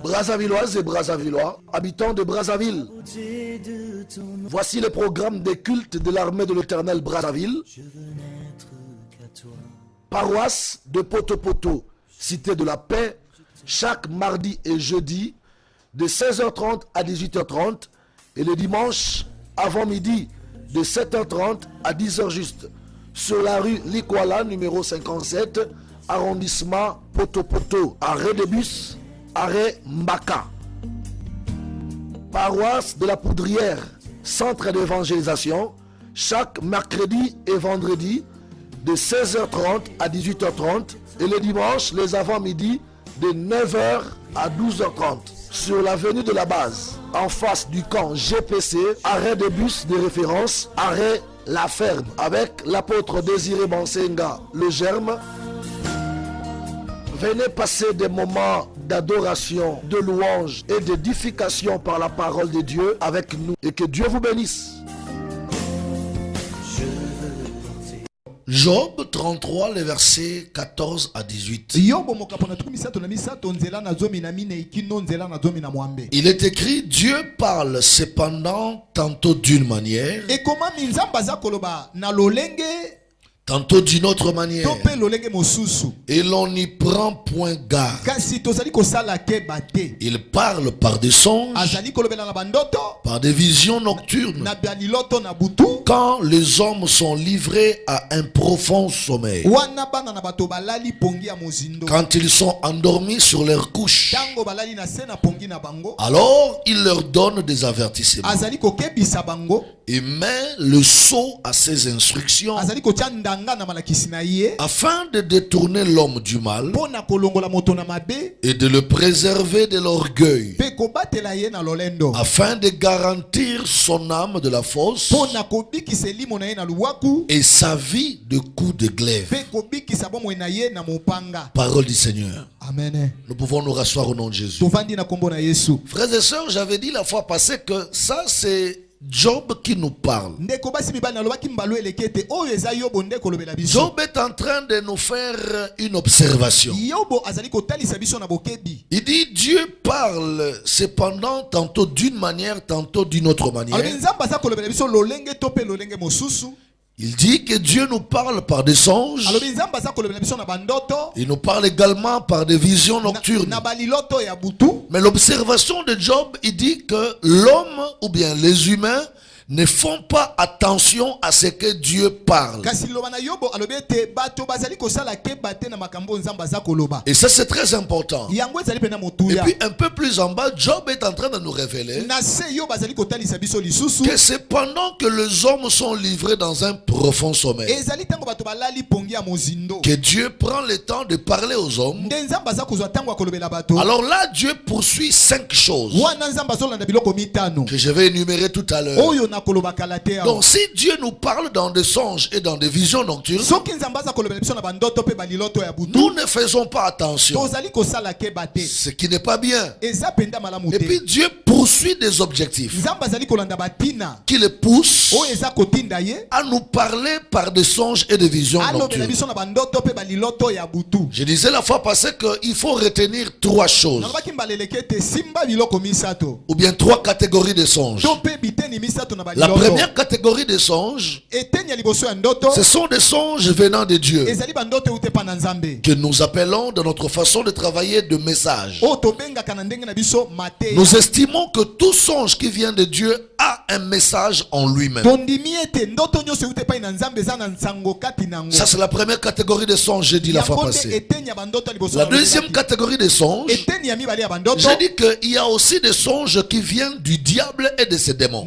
Brazzavilloises et Brazzavillois, habitants de Brazzaville, voici le programme des cultes de l'armée de l'Éternel Brazzaville. Paroisse de Poto-Poto, cité de la paix, chaque mardi et jeudi de 16h30 à 18h30 et le dimanche avant midi de 7h30 à 10h juste sur la rue Likwala numéro 57, arrondissement Poto-Poto, arrêt de bus, arrêt Mbaka. Paroisse de la Poudrière, centre d'évangélisation, chaque mercredi et vendredi de 16h30 à 18h30 et le dimanche, les avant-midi de 9h à 12h30 sur l'avenue de la Base, en face du camp GPC, arrêt de bus de référence, arrêt La Ferme, avec l'apôtre Désiré Bansenga, le Germe. Venez passer des moments d'adoration, de louange et d'édification par la parole de Dieu avec nous et que Dieu vous bénisse. Job 33, les versets 14 à 18. Il est écrit, Dieu parle cependant tantôt d'une manière, tantôt d'une autre manière, et l'on n'y prend point garde. Il parle par des songes, par des visions nocturnes, quand les hommes sont livrés à un profond sommeil, quand ils sont endormis sur leurs couches, alors il leur donne des avertissements et met le sceau à ses instructions, afin de détourner l'homme du mal et de le préserver de l'orgueil, afin de garantir son âme de la fosse et sa vie de coups de glaive. Parole du Seigneur. Amen. Nous pouvons nous rasseoir au nom de Jésus. Frères et sœurs, j'avais dit la fois passée que ça c'est Job qui nous parle. Job est en train de nous faire une observation. Il dit Dieu parle cependant tantôt d'une manière, tantôt d'une autre manière. Il dit que Dieu nous parle par des songes. Il nous parle également par des visions nocturnes. Mais l'observation de Job, il dit que l'homme ou bien les humains ne font pas attention à ce que Dieu parle. Et ça c'est très important. Et puis un peu plus en bas, Job est en train de nous révéler que c'est pendant que les hommes sont livrés dans un profond sommeil que Dieu prend le temps de parler aux hommes. Alors là, Dieu poursuit 5 choses que je vais énumérer tout à l'heure. Donc si Dieu nous parle dans des songes et dans des visions nocturnes, nous ne faisons pas attention, ce qui n'est pas bien. Et puis Dieu poursuit des objectifs qui le poussent à nous parler par des songes et des visions nocturnes. Je disais la fois passée qu'il faut retenir 3 choses, ou bien 3 catégories de songes. La première catégorie de songes, ce sont des songes venant de Dieu, que nous appelons dans notre façon de travailler de messages. Nous estimons que tout songe qui vient de Dieu a un message en lui-même. Ça c'est la première catégorie de songes, j'ai dit la fois passée. La deuxième catégorie de songes, j'ai dit qu'il y a aussi des songes qui viennent du diable et de ses démons.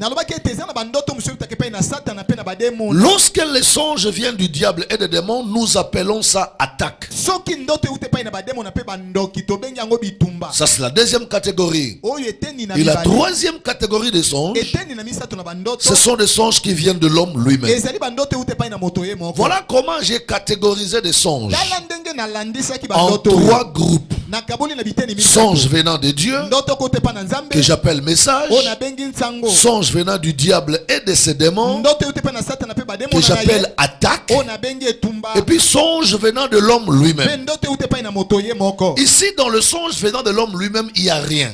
Lorsque les songes viennent du diable et des démons, nous appelons ça attaque. Ça c'est la deuxième catégorie. Et la troisième catégorie de songes, ce sont des songes qui viennent de l'homme lui-même. Voilà comment j'ai catégorisé des songes en 3 groupes. Songe venant de Dieu, que j'appelle message. Songe venant du diable et de ses démons, que j'appelle attaque. Et puis songe venant de l'homme lui-même. Ici dans le songe venant de l'homme lui-même, il n'y a rien.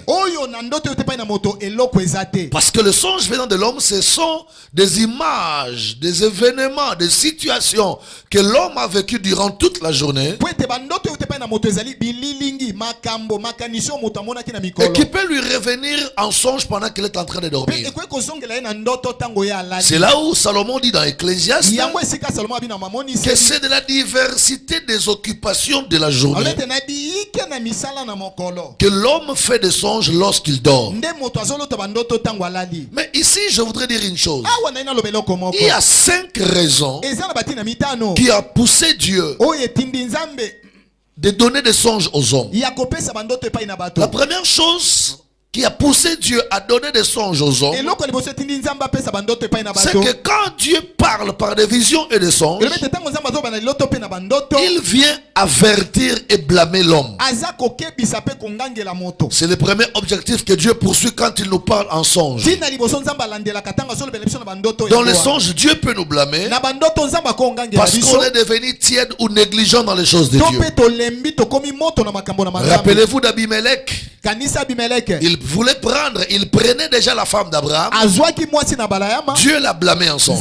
Parce que le songe venant de l'homme, ce sont des images, des événements, des situations que l'homme a vécues durant toute la journée et qui peut lui revenir en songe pendant qu'il est en train de dormir. C'est là où Salomon dit dans Ecclésiaste que c'est de la diversité des occupations de la journée que l'homme fait des songes lorsqu'il dort. Mais ici, je voudrais dire une chose. Il y a 5 raisons qui a poussé Dieu de donner des songes aux hommes. La première chose qui a poussé Dieu à donner des songes aux hommes, c'est que quand Dieu parle par des visions et des songes, il vient avertir et blâmer l'homme. C'est le premier objectif que Dieu poursuit quand il nous parle en songe. Dans les songes, Dieu peut nous blâmer parce qu'on est devenu tiède ou négligent dans les choses de Dieu. Rappelez-vous d'Abimelech. Il prenait déjà la femme d'Abraham. Dieu l'a blâmé en songe.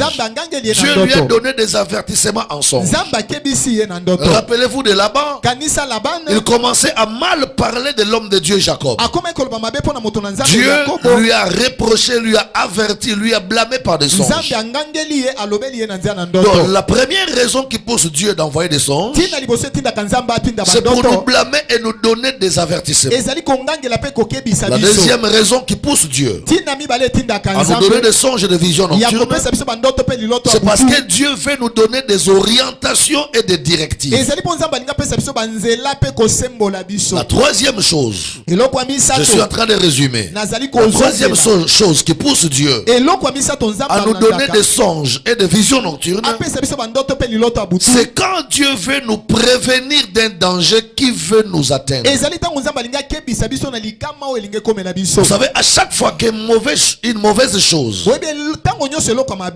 Dieu lui a donné des avertissements en songe. Rappelez-vous de Laban. Il commençait à mal parler de l'homme de Dieu Jacob. Dieu lui a reproché, lui a averti, lui a blâmé par des songes. Donc la première raison qui pousse Dieu d'envoyer des songes, c'est pour nous blâmer et nous donner des avertissements. La deuxième raison qui pousse Dieu à nous donner des songes et des visions nocturnes, c'est parce que Dieu veut nous donner des orientations et des directives. La troisième chose, je suis en train de résumer. La troisième chose qui pousse Dieu à nous donner des songes et des visions nocturnes, c'est quand Dieu veut nous prévenir d'un danger qui veut nous atteindre. Vous savez, à chaque fois qu'une mauvaise chose,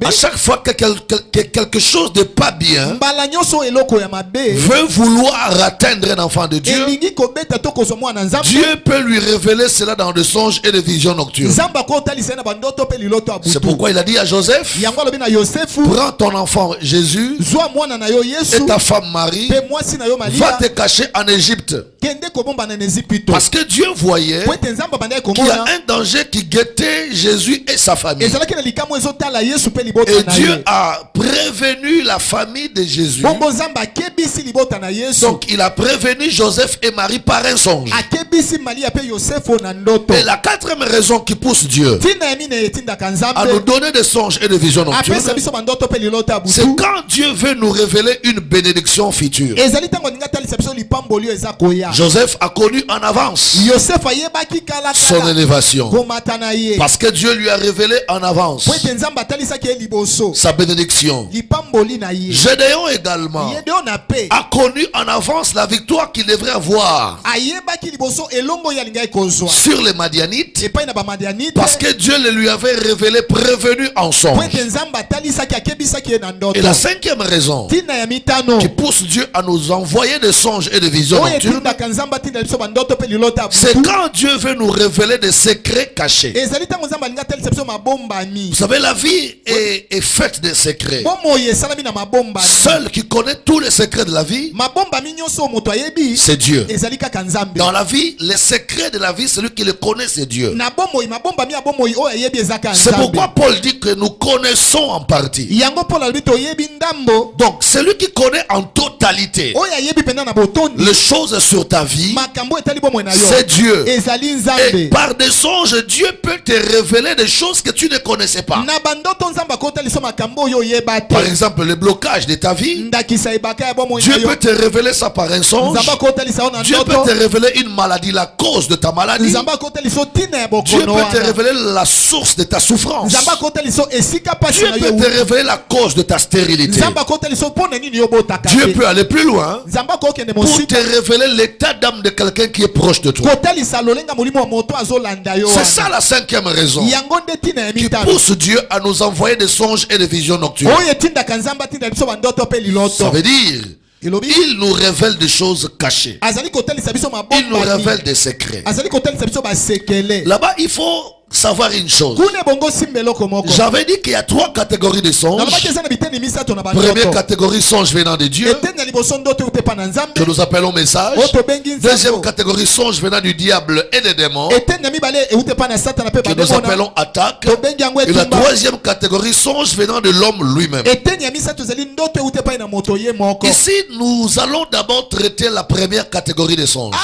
à chaque fois que quelque chose de pas bien veut vouloir atteindre un enfant de Dieu, Dieu peut lui révéler cela dans des songes et des visions nocturnes. C'est pourquoi il a dit à Joseph: prends ton enfant Jésus et ta femme Marie, va te cacher en Égypte. Parce que Dieu voyait qu'il y a un danger qui guettait Jésus et sa famille. Et Dieu a prévenu la famille de Jésus. Donc il a prévenu Joseph et Marie par un songe. Et la quatrième raison qui pousse Dieu à nous donner des songes et des visions nocturnes, c'est quand Dieu veut nous révéler une bénédiction future. Joseph a connu en avance son élévation parce que Dieu lui a révélé en avance sa bénédiction. Gédéon également a connu en avance la victoire qu'il devrait avoir sur les Madianites parce que Dieu le lui avait révélé, prévenu en songe. Et la cinquième raison qui pousse Dieu à nous envoyer des songes et des visions nocturnes, c'est quand Dieu veut nous révéler des secrets cachés. Vous savez, la vie est faite de secrets. Seul qui connaît tous les secrets de la vie, c'est Dieu. Dans la vie, les secrets de la vie, celui qui les connaît, c'est Dieu. C'est pourquoi Paul dit que nous connaissons en partie. Donc, celui qui connaît en totalité les choses sur ta vie, c'est Dieu. Dieu. Et par des songes, Dieu peut te révéler des choses que tu ne connaissais pas. Par exemple, le blocage de ta vie, Dieu peut te révéler ça par un songe. Dieu peut te révéler une maladie, la cause de ta maladie. Dieu peut te révéler la source de ta souffrance. Dieu peut te révéler la cause de ta stérilité. Dieu peut aller plus loin pour te révéler l'état d'âme de quelqu'un qui est proche de toi. C'est ça la cinquième raison qui pousse Dieu à nous envoyer des songes et des visions nocturnes. Ça veut dire, il nous révèle des choses cachées. Il nous révèle des secrets. Là-bas, il faut savoir une chose. J'avais dit qu'il y a 3 catégories de songes. Première catégorie, songes venant de Dieu, que nous appelons message. Deuxième catégorie, songes venant du diable et des démons, que nous appelons attaque. Et la troisième catégorie, songes venant de l'homme lui-même. Ici, nous allons d'abord traiter la première catégorie des songes.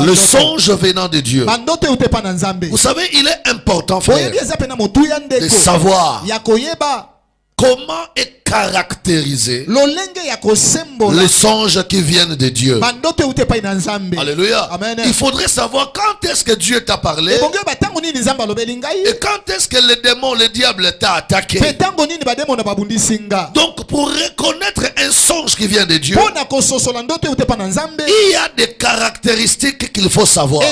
Le songe venant de Dieu. Vous savez, il est important, frère, de savoir comment est caractérisé les songes qui viennent de Dieu. Alléluia. Amen. Il faudrait savoir quand est-ce que Dieu t'a parlé et quand est-ce que le démon, le diable t'a attaqué. Donc pour reconnaître un songe qui vient de Dieu, il y a des caractéristiques qu'il faut savoir.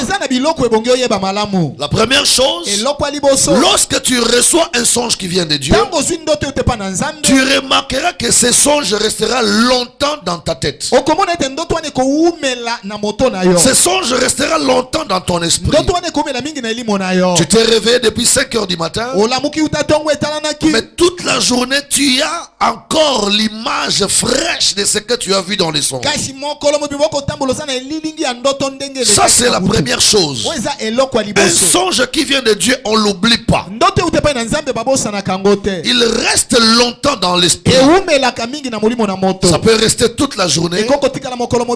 La première chose, lorsque tu reçois un songe qui vient de Dieu, tu remarqueras que ce songe restera longtemps dans ta tête. Ce songe restera longtemps dans ton esprit. Tu t'es réveillé depuis 5 heures du matin, mais toute la journée tu as encore l'image fraîche de ce que tu as vu dans les songes. Ça c'est la première chose. Un songe qui vient de Dieu, on l'oublie pas. Il reste longtemps dans l'esprit. Ça peut rester toute la journée.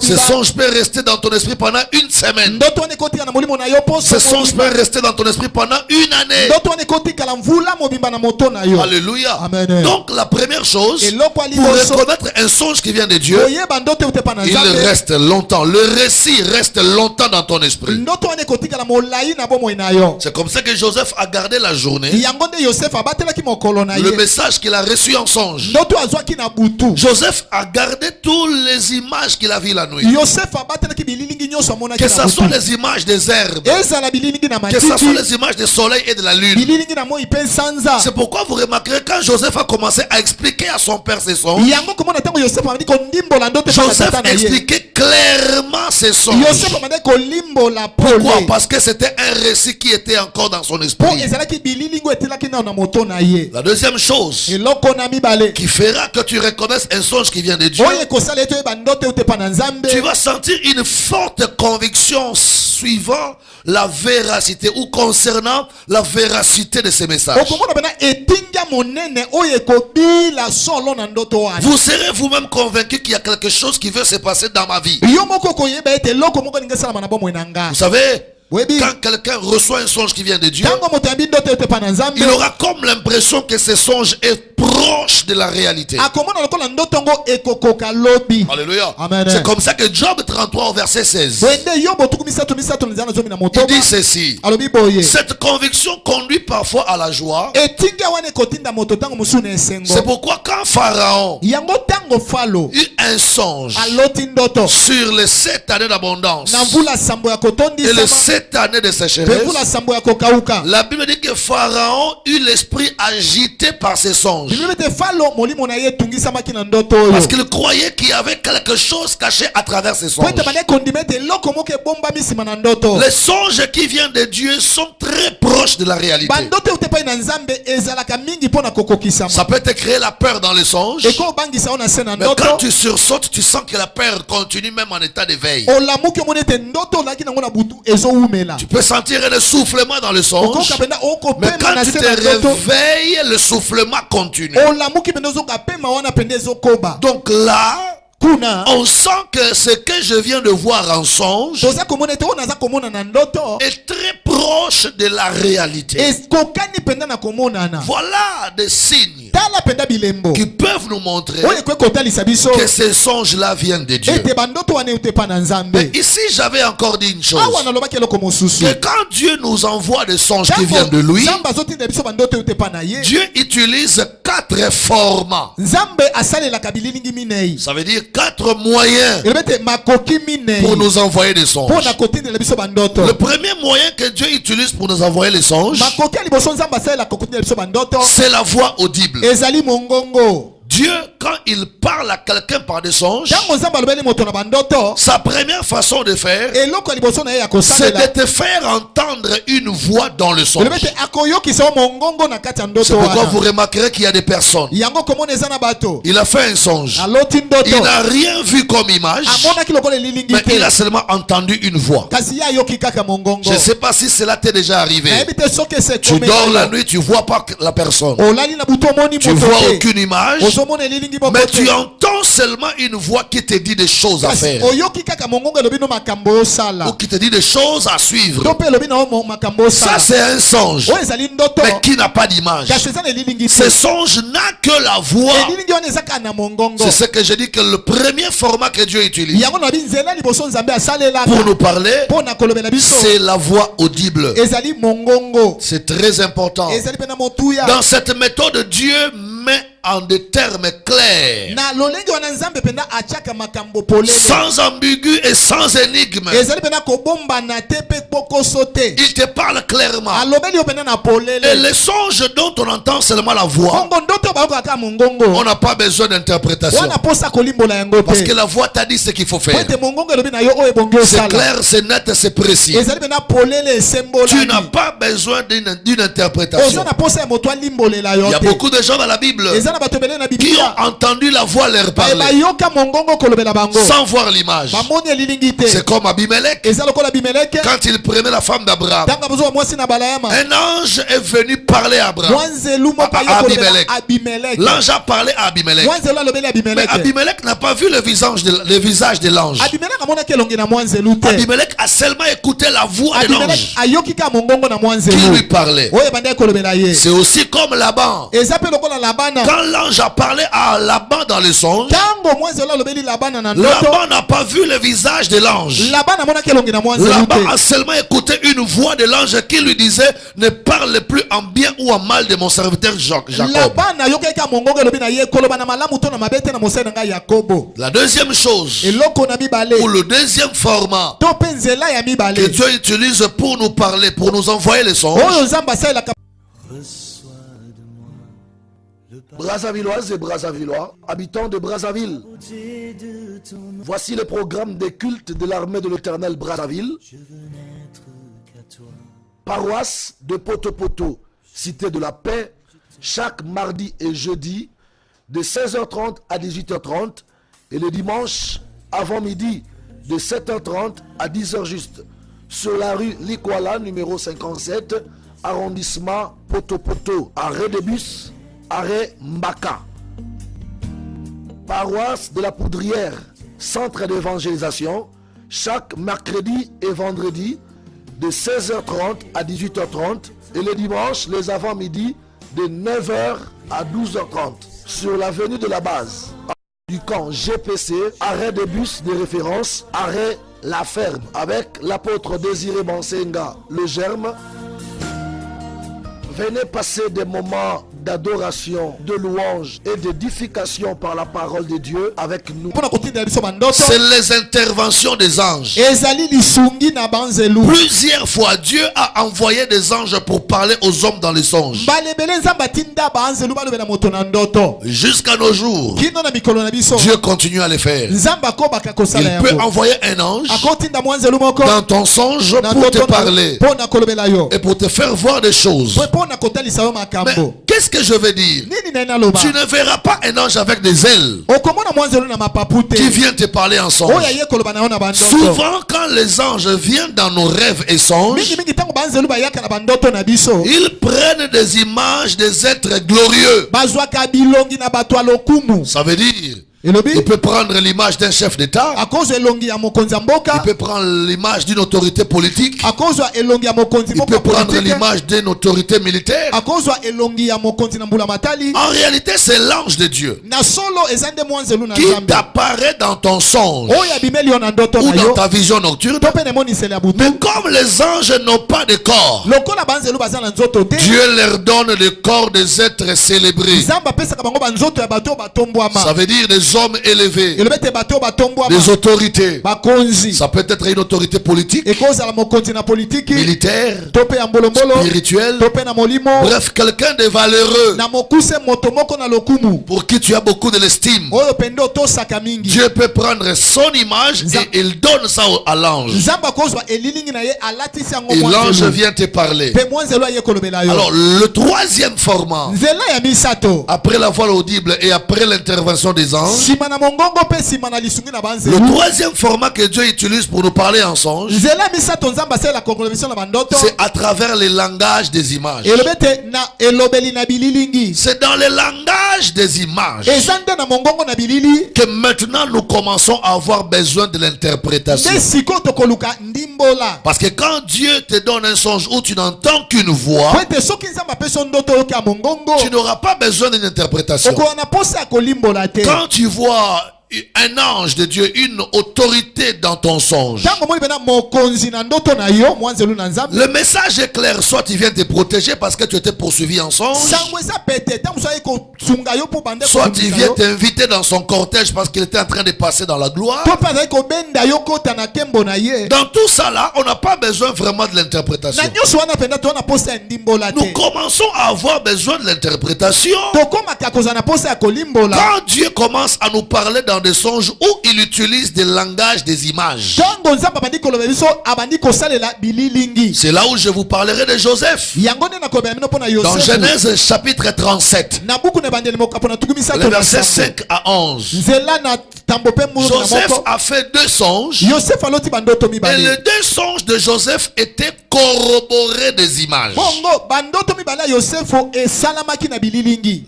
Ce songe peut rester dans ton esprit pendant une semaine. Ce songe peut rester dans ton esprit pendant une année. Alléluia. Amen. Donc la première chose, pour reconnaître un songe qui vient de Dieu, il reste longtemps. Le récit reste longtemps dans ton esprit. C'est comme ça que Joseph a gardé la journée. Le message qu'il a reçu en songe. Joseph a gardé toutes les images qu'il a vues la nuit. Que ce soit les images des herbes, que ce soit les images du soleil et de la lune. C'est pourquoi vous remarquerez quand Joseph a commencé à expliquer à son père ses songes, Joseph expliquait clairement ses songes. Pourquoi? Parce que c'était un récit qui était encore dans son esprit. La deuxième chose qui fera que tu reconnaisses un songe qui vient de Dieu, tu vas sentir une forte conviction suivant la véracité ou concernant la véracité de ces messages. Vous serez vous-même convaincu qu'il y a quelque chose qui veut se passer dans ma vie. Vous savez, quand quelqu'un reçoit un songe qui vient de Dieu, il aura comme l'impression que ce songe est proche de la réalité. Alléluia. C'est comme ça que Job 33 au verset 16, il dit ceci: cette conviction conduit parfois à la joie. C'est pourquoi quand Pharaon eut un songe sur les 7 années d'abondance et les 7 années de sécheresse, la Bible dit que Pharaon eut l'esprit agité par ses songes. Parce qu'il croyait qu'il y avait quelque chose caché à travers ces songes. Les songes qui viennent de Dieu sont très proches de la réalité. Ça peut te créer la peur dans les songes, mais quand tu sursautes, tu sens que la peur continue même en état d'éveil. Tu peux sentir un soufflement dans le songe, mais quand tu te réveilles, le soufflement continue. Donc là, on sent que ce que je viens de voir en songe est très proche de la réalité. Voilà des signes qui peuvent nous montrer que ces songes-là viennent de Dieu. Mais ici, j'avais encore dit une chose. Que quand Dieu nous envoie des songes qui viennent de lui, Dieu utilise 4 formats. Ça veut dire 4 moyens pour nous envoyer des songes. Le premier moyen que Dieu utilise pour nous envoyer les songes, c'est la voix audible. Dieu, quand il parle à quelqu'un par des songes, sa première façon de faire, c'est de te faire entendre une voix dans le songe. C'est pourquoi vous remarquerez qu'il y a des personnes. Il a fait un songe. Il n'a rien vu comme image, mais il a seulement entendu une voix. Je ne sais pas si cela t'est déjà arrivé. Tu dors la nuit, tu ne vois pas la personne. Tu ne vois aucune image, mais tu entends seulement une voix qui te dit des choses à faire, ou qui te dit des choses à suivre. Ça, c'est un songe, mais qui n'a pas d'image. Ce songe n'a que la voix. C'est ce que je dis, que le premier format que Dieu utilise pour nous parler, c'est la voix audible. C'est très important. Dans cette méthode, Dieu met en des termes clairs, sans ambigu et sans énigme. Il te parle clairement. Et les songes dont on entend seulement la voix, on n'a pas besoin d'interprétation, parce que la voix t'a dit ce qu'il faut faire. C'est clair, c'est net, c'est précis. Tu n'as pas besoin d'une interprétation. Il y a beaucoup de gens dans la Bible qui ont entendu la voix leur parler sans voir l'image. C'est comme Abimelech. Quand il prenait la femme d'Abraham, un ange est venu parler à Abimelech. L'ange a parlé à Abimelech, mais Abimelech n'a pas vu le visage de l'ange. Abimelech a seulement écouté la voix de l'ange qui lui parlait. C'est aussi comme Laban. Quand l'ange a parlé à Laban dans le songe, Laban n'a pas vu le visage de l'ange. Laban a seulement écouté une voix de l'ange qui lui disait: ne parle plus en bien ou en mal de mon serviteur Jacob. La deuxième chose, ou le deuxième format que Dieu utilise pour nous parler, pour nous envoyer les songes, Brazzavilloises et Brazzavillois, habitants de Brazzaville, voici le programme des cultes de l'armée de l'Éternel Brazzaville. Paroisse de Poto-Poto, cité de la paix, chaque mardi et jeudi de 16h30 à 18h30 et le dimanche avant midi de 7h30 à 10h juste, sur la rue Likwala numéro 57, arrondissement Poto-Poto, arrêt de bus, arrêt Mbaka. Paroisse de la Poudrière, centre d'évangélisation, chaque mercredi et vendredi de 16h30 à 18h30 et le dimanche, les avant-midi de 9h à 12h30 sur l'avenue de la base du camp GPC, arrêt de bus de référence, arrêt La Ferme, avec l'apôtre Désiré Bansenga, le germe. Venez passer des moments d'adoration, de louange et d'édification par la parole de Dieu avec nous. C'est les interventions des anges. Plusieurs fois, Dieu a envoyé des anges pour parler aux hommes dans les songes. Jusqu'à nos jours, Dieu continue à les faire. Il peut envoyer un ange dans ton songe pour te parler et pour te faire voir des choses. Mais qu'est-ce que je veux dire? Tu ne verras pas un ange avec des ailes qui vient te parler en songe. Souvent, quand les anges viennent dans nos rêves et songes, ils prennent des images des êtres glorieux. Ça veut dire Il peut prendre l'image d'un chef d'État. Il peut prendre l'image d'une autorité politique. Il peut prendre l'image d'une autorité militaire. En réalité, c'est l'ange de Dieu qui t'apparaît dans ton songe ou dans ta vision nocturne. Mais comme les anges n'ont pas de corps, Dieu leur donne le corps des êtres célébrés. Ça veut dire des hommes élevés, des autorités. Ça peut être une autorité politique, militaire, spirituelle. Bref, quelqu'un de valeureux pour qui tu as beaucoup de l'estime. Dieu peut prendre son image et il donne ça à l'ange. Et l'ange vient te parler. Alors le troisième format, après la voix audible et après l'intervention des anges, le troisième format que Dieu utilise pour nous parler en songe, c'est à travers les langages des images. C'est dans les langages des images que maintenant nous commençons à avoir besoin de l'interprétation. Parce que quand Dieu te donne un songe où tu n'entends qu'une voix, tu n'auras pas besoin d'une interprétation. Quand tu vois un ange de Dieu, une autorité dans ton songe, le message est clair. Soit il vient te protéger parce que tu étais poursuivi en songe, soit il vient t'inviter dans son cortège parce qu'il était en train de passer dans la gloire. Dans tout ça là, on n'a pas besoin vraiment de l'interprétation. Nous commençons à avoir besoin de l'interprétation quand Dieu commence à nous parler dans des songes où il utilise des langages des images. C'est là où je vous parlerai de Joseph. Dans Genèse chapitre 37, les versets 5 à 11. Joseph a fait deux songes, et les deux songes de Joseph étaient corroborés des images.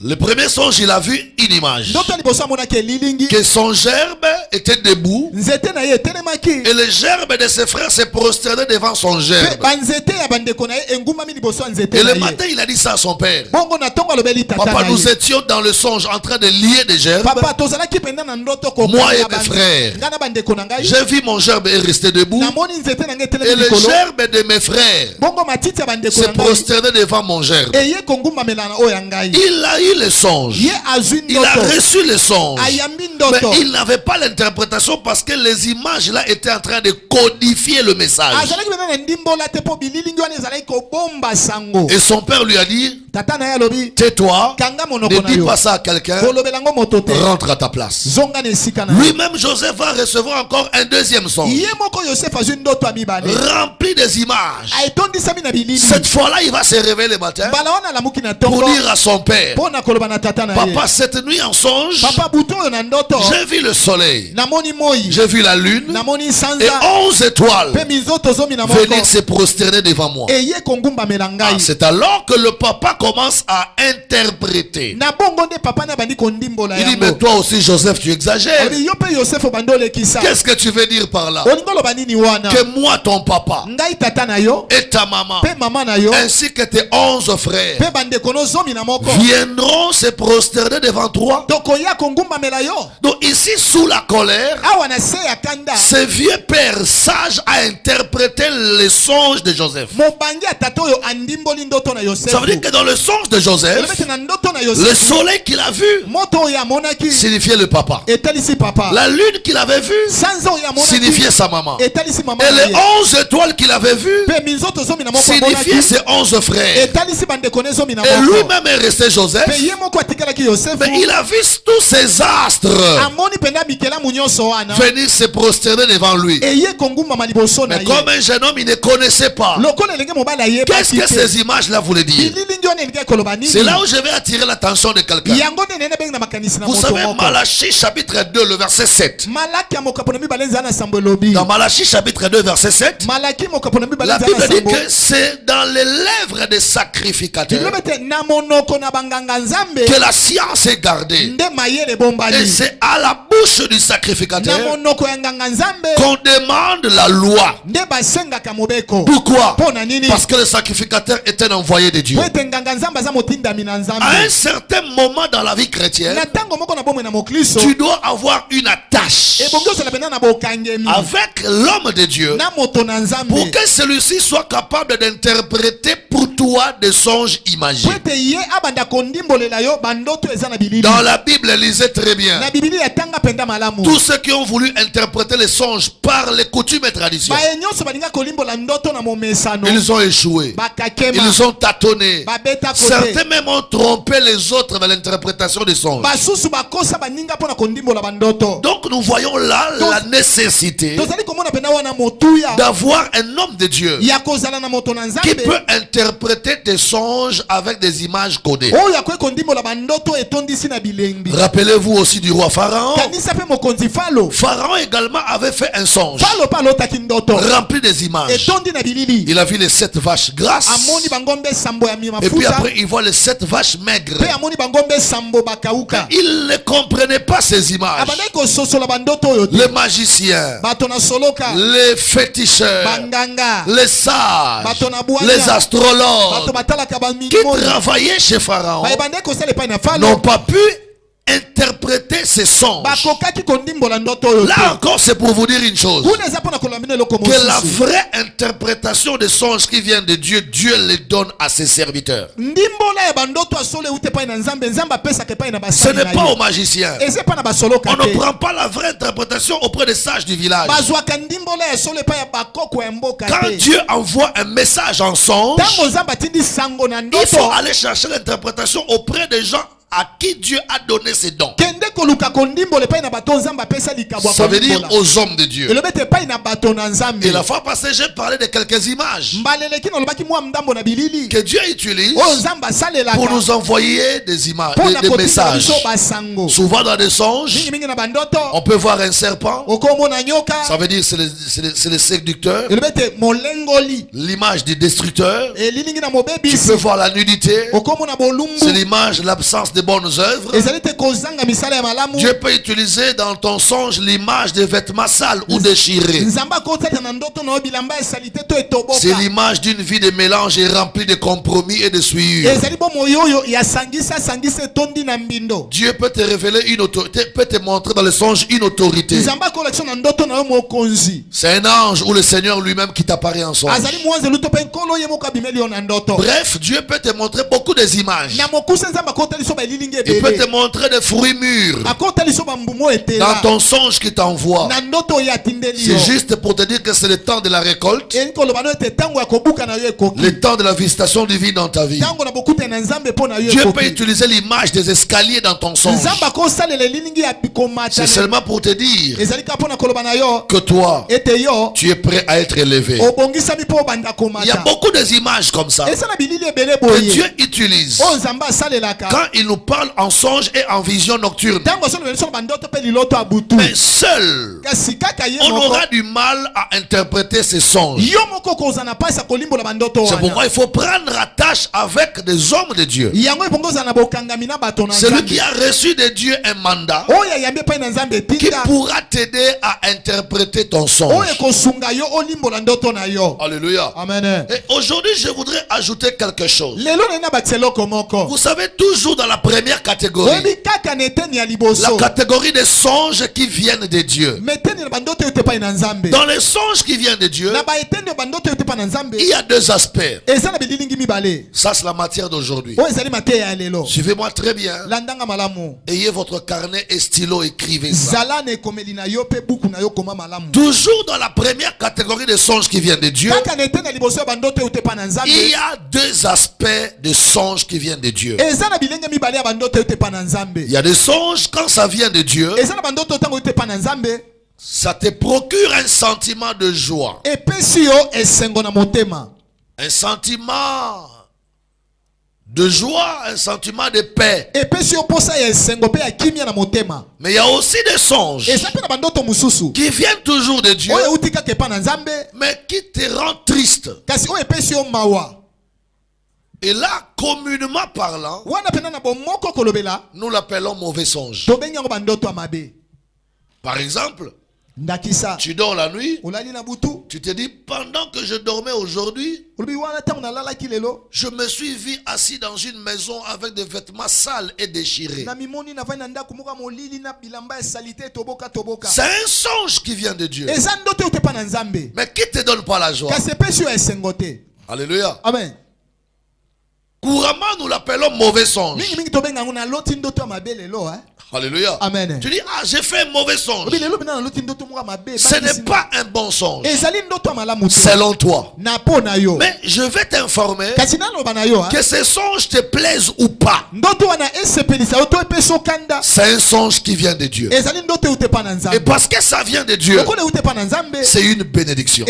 Le premier songe, il a vu une image, que son gerbe était debout, et le gerbe de ses frères s'est prosterné devant son gerbe. Et le matin, il a dit ça à son père: papa, nous étions dans le songe en train de lier des gerbes, moi et mes frères. J'ai vu mon gerbe est resté debout, et le gerbe de mes frères s'est prosterné devant mon gerbe. Il a eu le songe, il a reçu le songe, mais il n'avait pas l'interprétation parce que les images là étaient en train de codifier le message. Et son père lui a dit: tais-toi, ne dis pas ça à quelqu'un, rentre à ta place. Lui-même, Joseph va recevoir encore un deuxième songe, rempli des images. Cette fois-là, il va se réveiller le matin pour dire à son père: papa, cette nuit en songe, j'ai vu le soleil, j'ai vu la lune et 11 étoiles venir se prosterner devant moi. C'est alors que le papa commence à interpréter. Il dit: mais toi aussi, Joseph, tu exagères. Qu'est-ce que tu veux dire par là? Que moi, ton papa, et ta maman, ainsi que tes 11 frères viendront se prosterner devant toi. Donc ici, sous la colère, ce vieux père sage a interprété les songes de Joseph. Ça veut dire que dans le songe de Joseph, le soleil qu'il a vu signifiait le papa. La lune qu'il avait vue signifiait sa maman. Et les 11 étoiles qu'il avait vues signifiait ses 11 frères. Et lui-même est resté Joseph, mais il a vu tous ces astres venir se prosterner devant lui. Mais comme un jeune homme, il ne connaissait pas qu'est-ce que ces images-là voulaient dire. C'est là où je vais attirer l'attention de quelqu'un. Vous savez, Malachie chapitre 2, le verset 7. Dans Malachie chapitre 2, verset 7, la Bible Bible dit que c'est dans les lèvres des sacrificateurs que la science est gardée. Et c'est à la bouche du sacrificateur qu'on demande la loi. Pourquoi? Parce que le sacrificateur est un envoyé de Dieu. À un certain moment dans la vie chrétienne, tu dois avoir une attache avec l'homme de Dieu pour que celui-ci soit capable d'interpréter pour toi des songes imagés. Dans la Bible, lisez très bien. Tous ceux qui ont voulu interpréter les songes par les coutumes et traditions, ils ont échoué. Ils ont tâtonné. Certains même ont trompé les autres dans l'interprétation des songes. Donc nous voyons là la nécessité d'avoir un homme de Dieu qui peut interpréter des songes avec des images codées. Rappelez-vous aussi du roi Pharaon. Pharaon également avait fait un songe rempli des images. Il a vu les 7 vaches grasses. Et puis après il voit les 7 vaches maigres. Il ne comprenait pas ces images. Les magiciens, les féticheurs, les sages, les astrologues qui travaillaient chez Pharaon n'ont pas pu interpréter ces songes. Là encore, c'est pour vous dire une chose, que la vraie interprétation des songes qui viennent de Dieu, Dieu les donne à ses serviteurs. Ce n'est pas aux magiciens. On ne prend pas la vraie interprétation auprès des sages du village. Quand Dieu envoie un message en songe, il faut aller chercher l'interprétation auprès des gens à qui Dieu a donné ses dons. Ça veut dire aux hommes de Dieu. Et la fois passée, j'ai parlé de quelques images que Dieu utilise pour nous envoyer des images, des messages. Souvent dans des songes, on peut voir un serpent. Ça veut dire c'est le séducteur. L'image du destructeur. Tu peux voir la nudité. C'est l'image de l'absence de bonnes œuvres. Dieu peut utiliser dans ton songe l'image des vêtements sales ou déchirés. C'est l'image d'une vie de mélange et remplie de compromis et de souillures. Dieu peut te révéler une autorité, peut te montrer dans le songe une autorité. C'est un ange ou le Seigneur lui-même qui t'apparaît en songe. Bref, Dieu peut te montrer beaucoup des images. Il peut te montrer des fruits mûrs dans ton songe qui t'envoie. C'est juste pour te dire que c'est le temps de la récolte, le temps de la visitation divine dans ta vie. Dieu peut utiliser l'image des escaliers dans ton songe. C'est seulement pour te dire que toi, tu es prêt à être élevé. Il y a beaucoup d'images comme ça que Dieu utilise quand il nous parle en songe et en vision nocturne. Mais seul, on aura du mal à interpréter ces songes. C'est pourquoi il faut prendre attache avec des hommes de Dieu. Celui qui a reçu de Dieu un mandat qui pourra t'aider à interpréter ton songe. Alléluia. Amen. Et aujourd'hui, je voudrais ajouter quelque chose. Vous savez, toujours dans la première catégorie, la catégorie des songes qui viennent de Dieu. Dans les songes qui viennent de Dieu, il y a 2 aspects. Ça, c'est la matière d'aujourd'hui. Suivez-moi très bien. Ayez votre carnet et stylo, écrivez ça. Toujours dans la première catégorie des songes qui viennent de Dieu, il y a 2 aspects de songes qui viennent de Dieu. Il y a des songes, quand ça vient de Dieu, ça te procure un sentiment de joie, un sentiment de joie, un sentiment de paix. Mais il y a aussi des songes qui viennent toujours de Dieu, mais qui te rendent triste. Et là, communément parlant, nous l'appelons mauvais songe. Par exemple, tu dors la nuit, tu te dis, pendant que je dormais aujourd'hui, je me suis vu assis dans une maison avec des vêtements sales et déchirés. C'est un songe qui vient de Dieu, mais qui ne te donne pas la joie. Alléluia. Amen. Couramment, nous l'appelons mauvais songe. Alléluia. Amen. Tu dis, ah, j'ai fait un mauvais songe. Ce n'est pas un bon songe, selon toi. Mais je vais t'informer que ces songes te plaisent ou pas. C'est un songe qui vient de Dieu. Et parce que ça vient de Dieu, c'est une bénédiction.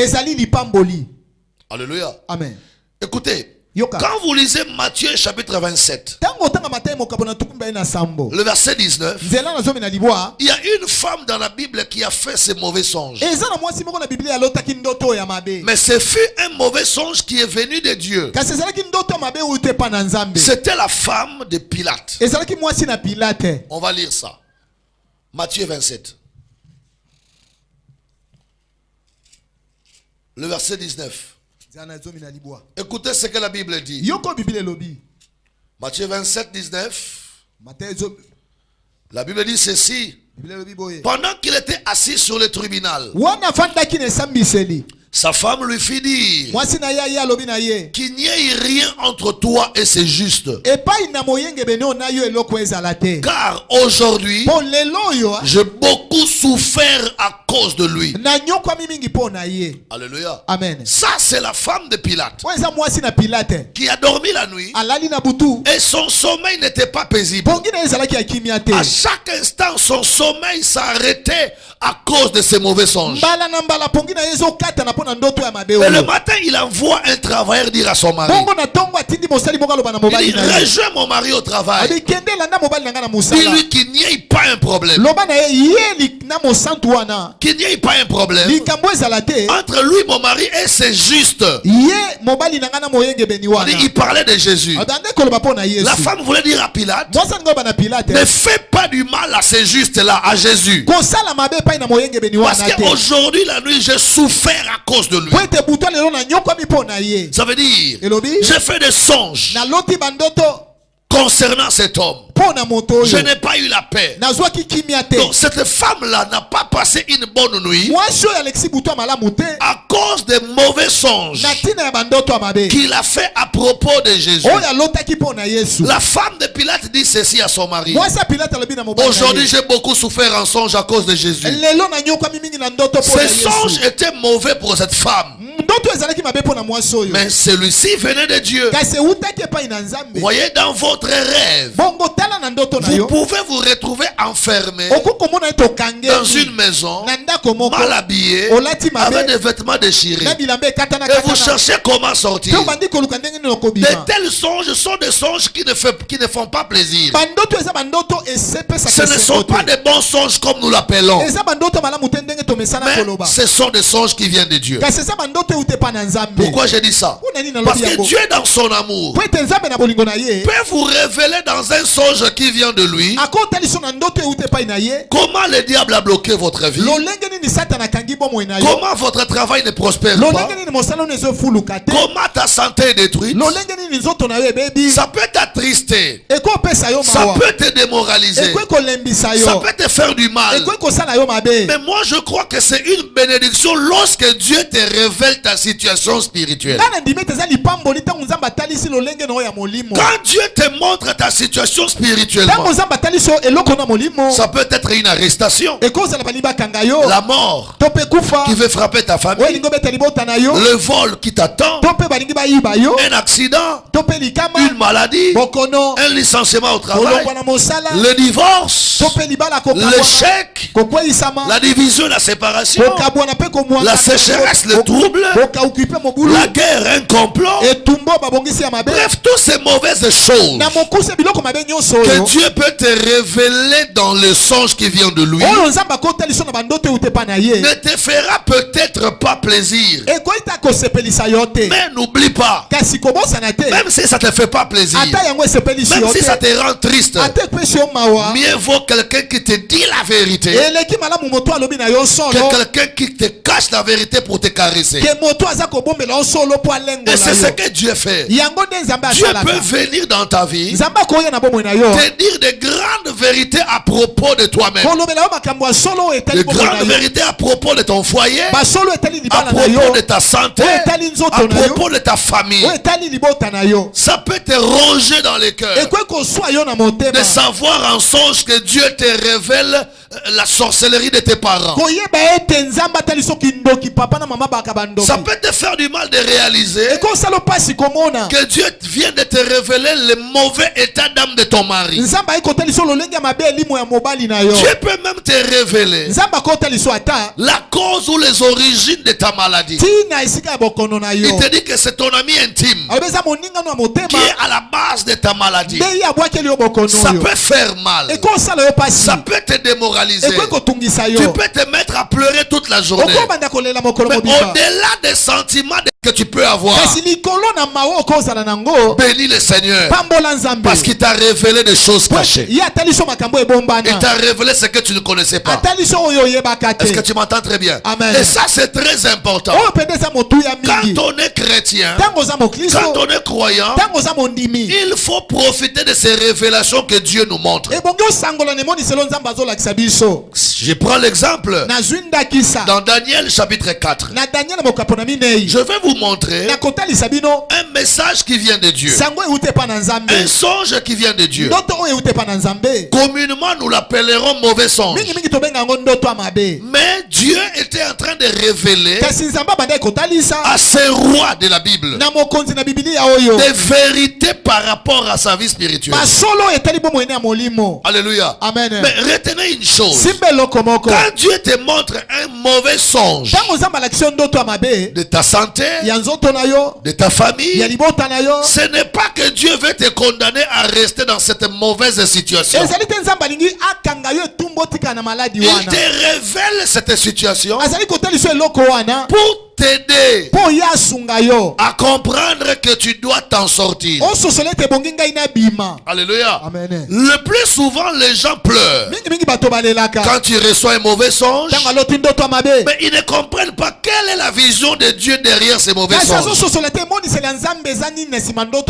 Alléluia. Amen. Écoutez, quand vous lisez Matthieu chapitre 27, le verset 19, il y a une femme dans la Bible qui a fait ces mauvais songes. Mais ce fut un mauvais songe qui est venu de Dieu. C'était la femme de Pilate. On va lire ça. Matthieu 27. Le verset 19. Écoutez ce que la Bible dit. Matthieu 27, 19. La Bible dit ceci. Pendant qu'il était assis sur le tribunal, sa femme lui fit dire qu'il n'y ait rien entre toi et c'est juste. Car aujourd'hui, j'ai beaucoup souffert à cause de lui. Alléluia. Amen. Ça, c'est la femme de Pilate qui a dormi la nuit et son sommeil n'était pas paisible. À chaque instant, son sommeil s'arrêtait à cause de ses mauvais songes. Et le matin, il envoie un travailleur dire à son mari, il dit, rejoins mon mari au travail. Dis-lui qu'il n'y ait pas un problème. Qu'il n'y ait pas un problème entre lui, mon mari, et c'est juste. Il parlait de Jésus. La femme voulait dire à Pilate, ne fais pas du mal à ces justes-là, à Jésus. Parce qu'aujourd'hui, la nuit, j'ai souffert à cause de lui. Ça veut dire, j'ai fait des songes concernant cet homme. Je n'ai pas eu la paix. Donc cette femme-là n'a pas passé une bonne nuit à cause des mauvais songes qu'il a fait à propos de Jésus. La femme de Pilate dit ceci à son mari: aujourd'hui j'ai beaucoup souffert en songe à cause de Jésus. Ces songes étaient mauvais pour cette femme, mais celui-ci venait de Dieu. Voyez, dans votre rêve, vous pouvez vous retrouver enfermé dans une maison, mal habillé, avec des vêtements déchirés, et vous cherchez comment sortir. De tels songes sont des songes qui ne font pas plaisir. Ce ne sont pas des bons songes comme nous l'appelons, mais ce sont des songes qui viennent de Dieu. Pourquoi j'ai dit ça? Parce que Dieu, dans son amour, peut vous révéler dans un songe qui vient de lui comment le diable a bloqué votre vie, comment votre travail ne prospère pas, comment ta santé est détruite. Ça peut t'attrister, ça peut te démoraliser, ça peut te faire du mal. Mais moi je crois que c'est une bénédiction lorsque Dieu te révèle ta situation spirituelle. Quand Dieu te montre ta situation spirituellement, ça peut être une arrestation, la mort qui veut frapper ta famille, le vol qui t'attend, un accident, une maladie, un licenciement au travail, le divorce, l'échec, la division, la séparation, la sécheresse, le trouble, la guerre, un complot. Bref, toutes ces mauvaises choses que Dieu peut te révéler dans le songe qui vient de lui ne te fera peut-être pas plaisir. Mais n'oublie pas, même si ça ne te fait pas plaisir, même si ça te rend triste, mieux vaut quelqu'un qui te dit la vérité que quelqu'un qui te cache la vérité pour te caresser. Et c'est ce que Dieu fait. Dieu peut venir dans ta vie, te dire de grandes vérités à propos de toi-même, de grandes vérités à propos de ton foyer, à propos de ta santé, à propos de ta famille. Ça peut te ronger dans le cœur de savoir en songe que Dieu te révèle la sorcellerie de tes parents. Ça peut te faire du mal de réaliser que Dieu vient de te révéler le mauvais état d'âme de ton mari. Dieu peut même te révéler la cause ou les origines de ta maladie. Il te dit que c'est ton ami intime qui est à la base de ta maladie. Ça peut faire mal. Ça peut te démoraliser. Tu peux te mettre à pleurer toute la journée. Mais au-delà des sentiments que tu peux avoir, bénis le Seigneur parce qu'il t'a révélé des choses cachées. Il t'a révélé ce que tu ne connaissais pas. Est-ce que tu m'entends très bien? Amen. Et ça c'est très important. Quand on est chrétien, quand on est croyant, il faut profiter de ces révélations que Dieu nous montre. Je prends l'exemple dans Daniel chapitre 4. Je vais vous montrer un message qui vient de Dieu, un songe qui vient de Dieu. Communément nous l'appellerons mauvais songe, mais Dieu était en train de révéler à ces rois de la Bible des vérités par rapport à sa vie spirituelle. Alléluia. Amen. Mais retenez une chose, quand Dieu te montre un mauvais songe de ta santé, de ta famille, ce n'est pas que Dieu veut te condamner à rester dans cette mauvaise situation. Il te révèle cette situation pour t'aider à comprendre que tu dois t'en sortir. Alléluia. Amen. Le plus souvent les gens pleurent quand tu reçois un mauvais songe, mais ils ne comprennent pas quelle est la vision de Dieu derrière ces mauvais songes.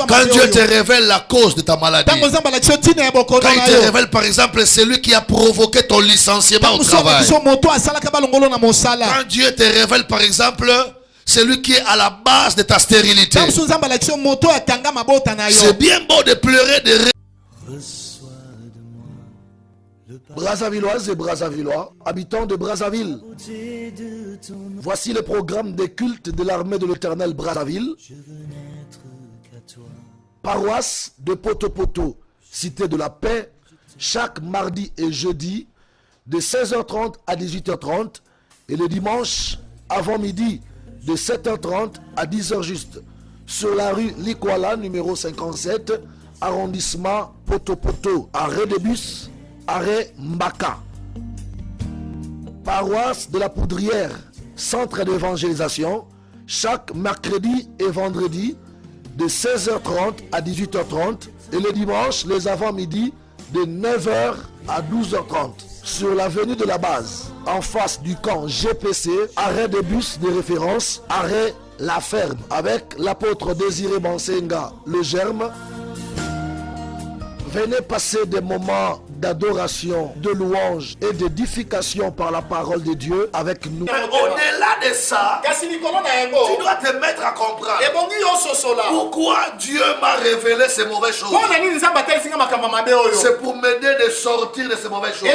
Quand Dieu te révèle la cause de ta maladie, quand il te révèle par exemple celui qui a provoqué ton licenciement au travail, quand Dieu te révèle par exemple celui qui est à la base de ta stérilité, c'est bien beau de pleurer, de Brazzavilloises et Brazzavillois, habitants de Brazzaville, voici le programme des cultes de l'armée de l'Éternel Brazzaville, paroisse de Poto-Poto, cité de la paix, chaque mardi et jeudi de 16h30 à 18h30 et le dimanche avant midi de 7h30 à 10h juste, sur la rue Likwala numéro 57, arrondissement Poto-Poto, arrêt de bus, arrêt Mbaka. Paroisse de la Poudrière, centre d'évangélisation, chaque mercredi et vendredi de 16h30 à 18h30 et le dimanche les avant-midi de 9h à 12h30. Sur l'avenue de la Base, en face du camp GPC, arrêt de bus de référence, arrêt La Ferme, avec l'apôtre Désiré Bansenga, le Germe. Venez passer des moments d'adoration, de louange et d'édification par la parole de Dieu avec nous. Au-delà de ça, tu dois te mettre à comprendre pourquoi Dieu m'a révélé ces mauvaises choses. C'est pour m'aider de sortir de ces mauvaises choses.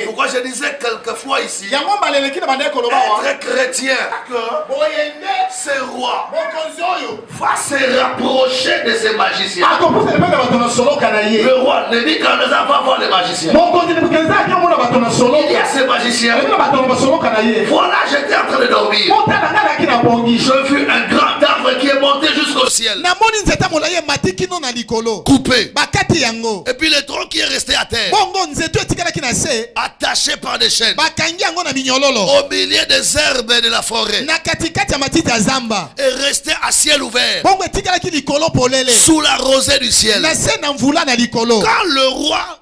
Pourquoi je disais quelquefois ici, être chrétien, ce roi va se rapprocher de ces magiciens. Le roi ne Nebuchadnezzar va voir les magiciens. mokonzi Nebukadnezar akiomona bato na solo Il dit à ces magiciens, ebina bato na basoloka na ye voilà, j'étais en train de dormir. otala nga naki na bongi Je vis un grand arbre qui est monté jusqu'au ciel, namoni nzete molayi emati kino na likolo coupé. bakati yango Et puis le tronc qui est resté à terre, bongo nzete etikalaki na se attaché par des chaînes, bakangi yango na minyololo au milieu des herbes de la forêt, na katikati ya matiti ya zamba et resté à ciel ouvert, bongo etikalaki likolo polele sous la rosée du ciel. na se na mvula na likolo Quand le roi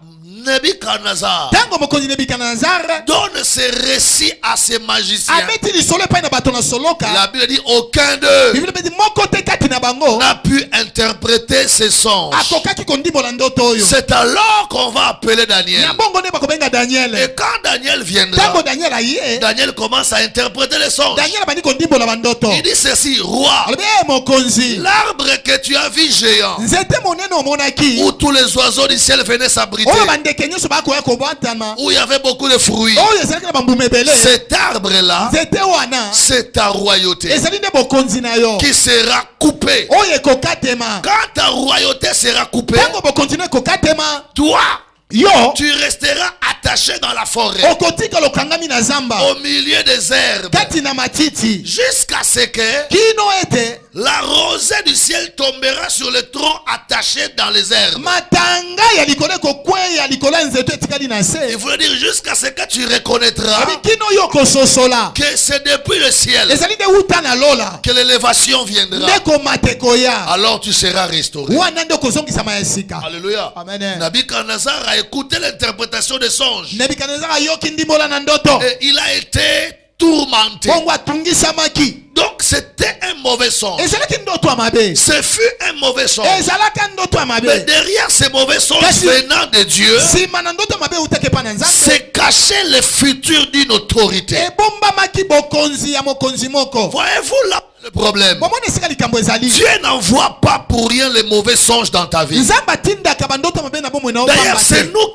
Nebuchadnezzar ntango mokonzi Nebukadnezar donne ses récits à ses magiciens, abeti lisolo epai na bato na soloka la Bible dit aucun d'eux biblia beti moko te kati na bango n'a pu interpréter ses songes. akokaki kondimbola ndoto oyo C'est alors qu'on va appeler Daniel. na bongo nde bakobenga Et Daniel quand Daniel viendra, ntango Daniel aye Daniel commence à interpréter les songes. Daniel abandi kondimbola bandoto Il dit ceci, roi, alobi mokonzi l'arbre que tu as vu géant, nzete monene omonaki où tous les oiseaux du ciel venaient s'abriter, oyo bandeke nyonso bakoya kobwatama où il y avait beaucoup de fruits, oyo ezalaki na bambuma ebele cet arbre-là, nzete wana c'est ta royauté ezali nde bokonzi na yo qui sera coupée. oyo ekokatema Quand ta royauté sera coupée, ntango bokonzi no ekokatema toi, yo tu resteras attaché dans la forêt, okotikala okangami na zamba au milieu des herbes, kati na matiti jusqu'à ce que kino ete la rosée du ciel tombera sur le tronc attaché dans les herbes. matanga ya likolo ekokweya likolo ya nzeto etikali na Il se veut dire jusqu'à ce que tu reconnaîtras abi kino yo kososola que c'est depuis le ciel ezali nde wuta na lola que l'élévation viendra. nde komata ekoya Alors tu seras restauré. wana nde okozongisama ya sika Alléluia. amen Nebuchadnezzar a écouté l'interprétation des songes Nebukadnezar ayoki ndimbola na ndoto et il a été tourmenté. bongo atungisamaki Donc c'était un mauvais songe. ezalaki ndoto ya mabe Ce fut un mauvais songe. ezalaka ndoto ya Mais mabe derrière ces mauvais songes Kasi- venant de Dieu, nsima na ndoto ya mabe eutaki epa na nzambe c'est caché le futur d'une autorité. ebombamaki bokonzi ya mokonzi moko Voyez-vous là le problème? bomona esika likambo ezali Dieu n'envoie pas pour rien les mauvais songes dans ta vie. nzambe atindaka bandoto ya mabe na bomoi na D'ailleurs, opamba c'est te nous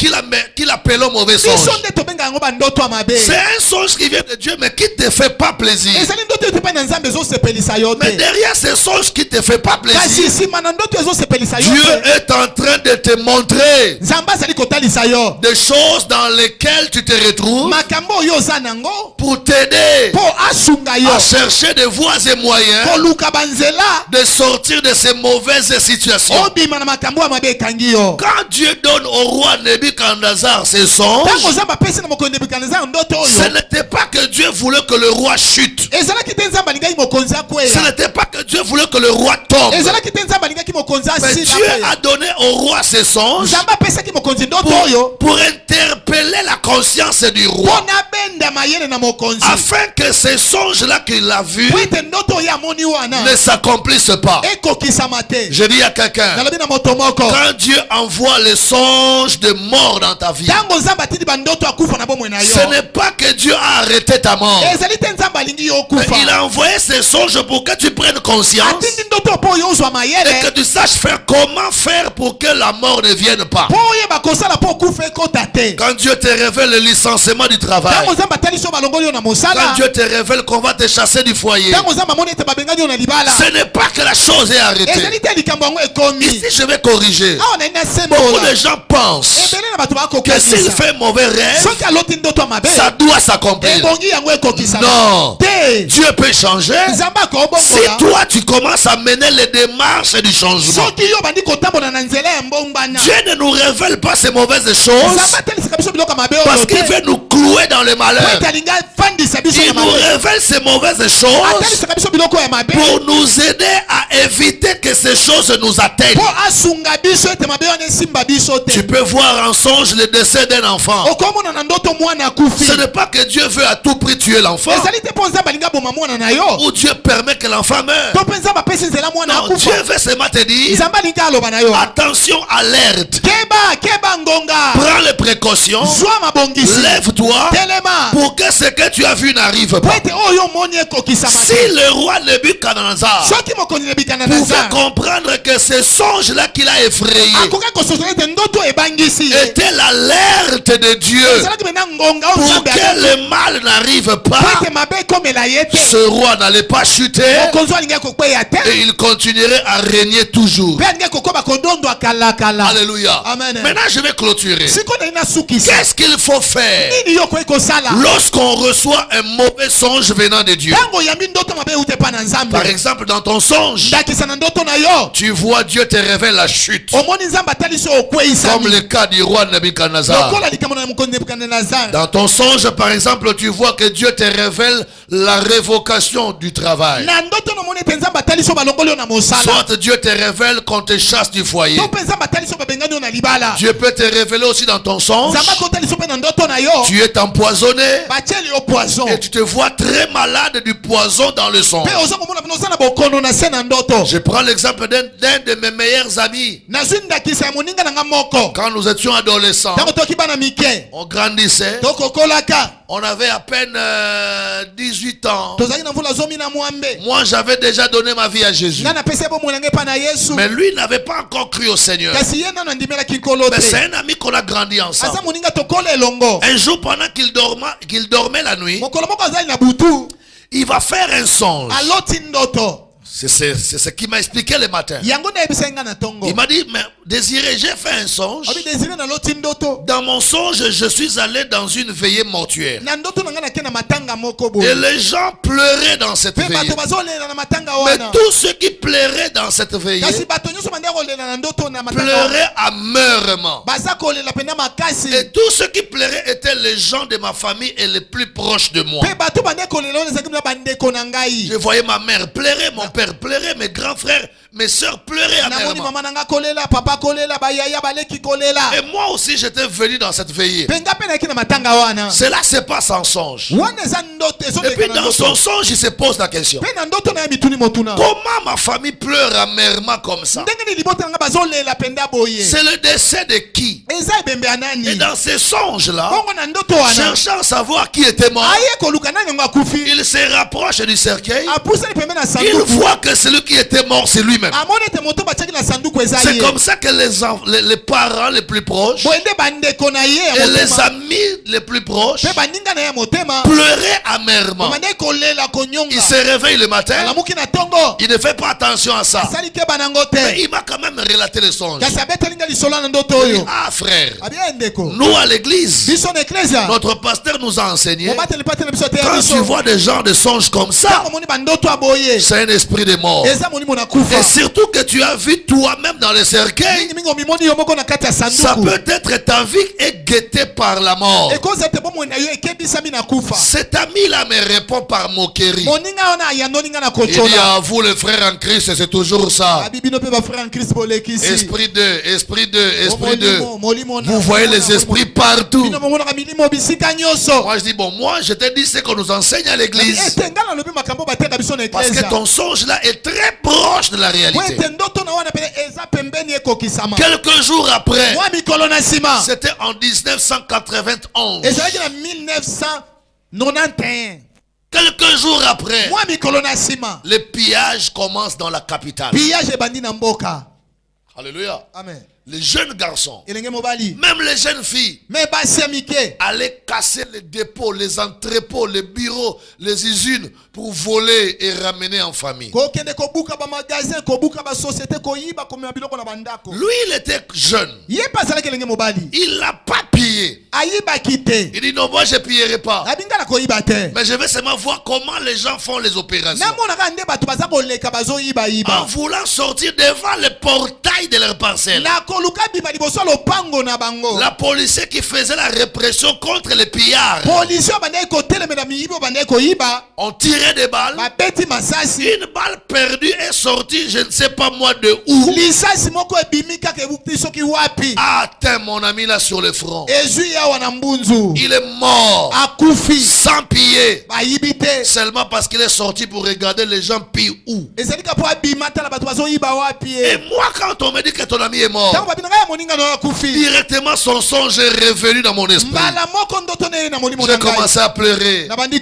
qui l'appelons mauvais biso songe. nde tobenga yango bandoto ya mabe C'est un songe qui vient de Dieu, mais qui ne te fait pas plaisir. ezali ndoto ete epai na nzambe ezosepelisa yo Mais te derrière ces songes qui ne te fait pas kasi plaisir, nsima na ndoto ezosepelisa yo Dieu te est en train de te montrer nzambe azali kotalisa yo des choses dans lesquelles tu te retrouves makambo oyo oza nango pour t'aider mpo asunga yo à chercher des voies et moyens koluka banzela de sortir de ces mauvaises situations. obima na makambo ya mabe ekangi yo Quand Dieu donne au roi Nebuchadnezzar ses songes, ntango nzambe apesi na mokonzi Nebukadnezar ndoto ce oyo n'était pas que Dieu voulait que le roi chute. ezalaki te nzambe alingaki mokonzi Ce akweya n'était pas que Dieu voulait que le roi tombe. ezalaki te nzambe alingaki mokonzi Mais asila Dieu akweya a donné au roi ses songes nzambe apesaki mokonzi ndoto pour, oyo pour interpeller la conscience du mpo roi, nabenda mayele na mokonzi afin que ces songes-là qu'il a vus po ete ndoto oyo amoni wana ne s'accomplissent pas. ekokisama te Je dis à quelqu'un, nalobi na moto moko quand Dieu envoie les songes de mort dans ta vie, ntango nzambe atindi bandoto akufa na bomoi na yo ce n'est pas que Dieu a arrêté ta mort. ezali te nzambe alingi yo Mais okufa il a envoyé ces songes pour que tu prennes conscience atindi ndoto mpo oyo ozwa et mayele que tu saches faire comment faire pour que la mort ne vienne pas. mpo oyeba kosala mpo okufa ekota te Quand Dieu te révèle le licenciement du travail, ntango nzambe atalisi yo balongoli yo na quand mosala Dieu te révèle qu'on va te chasser du foyer, ntango nzambe amoni ete babengani yo na libala ce n'est pas que la chose est ezali arrêtée. te likambo yango ekomi Ici, je vais corriger. awa nayi Beaucoup nasembola de gens pensent ebele na bato que s'il bakokokisa fait mauvais rêve, soki aloti ndoto ya mabe ça doit s'accomplir. ebongi yango ekokisama Non. te Dieu peut changer nzambe si akobongola toi tu commences à mener les démarches du changement. soki yo bandi kotambola na nzela ya mbombana Dieu ne nous révèle pas ces mauvaises choses nzambe atelisaka biso biloko ya mabe parce oyo qu'il te veut nous clouer dans le po malheur. ete alingi afandisa biso Il na nous mabe révèle ces mauvaises choses atelisaka biso biloko ya mabe pour nous aider à éviter que ces choses nous atteignent. mpo asunga biso ete mabe wana esimba biso Tu te peux voir en songe le décès d'un enfant. okomona na ndoto mwana akufi Ce n'est pas que Dieu veut à tout prix tuer l'enfant ezali te mpo nzambe alingi aboma mwana na yo ou Dieu permet que l'enfant meure. to mpe nzambe apesi nzela mwana Non, akufa Dieu veut seulement te dire nzambe alingi aloba na yo attention, alerte. keba ngonga Prends les précautions, zwa mabongisi lève-toi telema pour que ce que tu as vu n'arrive po pas. ete oyo omoni ekokisama Si te le roi Nebuchadnezzar soki mokonzi pouvait comprendre que ce songe-là qu'il a effrayé était l'alerte de Dieu pour que le mal n'arrive pas. Ce roi n'allait pas chuter et il continuerait à régner toujours. Alléluia. Maintenant je vais clôturer. Qu'est-ce qu'il faut faire lorsqu'on reçoit un mauvais songe venant de Dieu? Par exemple, dans ton songe, tu vois Dieu te révèle la chute, comme le cas du roi Nebuchadnezzar. Dans ton songe, par exemple, tu vois que Dieu te révèle la révocation du travail. Soit Dieu te révèle qu'on te chasse du foyer. Dieu peut te révéler aussi dans ton songe. Tu es empoisonné et tu te vois très malade du poison dans le songe. Je prends l'exemple d'un de mes meilleurs amis. Quand nous étions adolescents, on grandissait. On avait à peine 18 ans. Moi j'avais déjà donné ma vie à Jésus. Mais lui n'avait pas encore cru au Seigneur. Mais c'est un ami qu'on a grandi ensemble. Un jour pendant qu'il dormait la nuit, il va faire un songe. C'est ce qu'il m'a expliqué le matin. Il m'a dit, mais Désiré, j'ai fait un songe. Dans mon songe, je suis allé dans une veillée mortuaire. Et les gens pleuraient dans cette veillée. Mais tous ceux qui pleuraient dans cette veillée pleuraient amèrement. Et tous ceux qui pleuraient étaient les gens de ma famille et les plus proches de moi. Je voyais ma mère pleurer, mon père pleurer, mes grands frères, mes soeurs pleuraient amèrement. Et moi aussi j'étais venu dans cette veillée. Cela se passe en songe. Et puis dans son songe il se pose la question: comment ma famille pleure amèrement comme ça? C'est le décès de qui? Et dans ces songes là, cherchant à savoir qui était mort, il se rapproche du cercueil. Il voit que celui qui était mort c'est lui-même. C'est comme ça que les parents les plus proches et les amis les plus proches pleuraient amèrement. Il se réveille le matin, il ne fait pas attention à ça, mais il m'a quand même relaté le songe. Ah frère, nous à l'église, notre pasteur nous a enseigné, quand tu vois des gens de songes comme ça, c'est un esprit de mort. Et surtout que tu as vu toi-même dans le cercueil, ça peut être ta vie est guettée par la mort. Cet ami-là me répond par moquerie. Il dit à vous les frères en Christ, c'est toujours ça. Esprit 2, esprit 2, esprit 2. Vous voyez les esprits partout. Moi je dis bon, moi je te dis ce qu'on nous enseigne à l'église, parce que ton songe là est très proche de la réalité. Quelques jours après, c'était en 1991. Quelques jours après, les pillages commencent dans la capitale. Alléluia. Amen. Les jeunes garçons, même les jeunes filles, allaient casser les dépôts, les entrepôts, les bureaux, les usines pour voler et ramener en famille. Lui, il était jeune. Il n'a pas pillé. Il dit non, moi je ne pillerai pas, mais je vais seulement voir comment les gens font les opérations. En voulant sortir devant le portail de leur parcelle, la police qui faisait la répression contre les pillards ont tiré des balles. Une balle perdue est sortie, je ne sais pas moi de où, a atteint mon ami là sur le front. Il est mort sans piller, seulement parce qu'il est sorti pour regarder les gens pillent où. Et moi quand on me dit que ton ami est mort, Directement son songe est revenu dans mon esprit. J'ai commencé à pleurer. Il dit,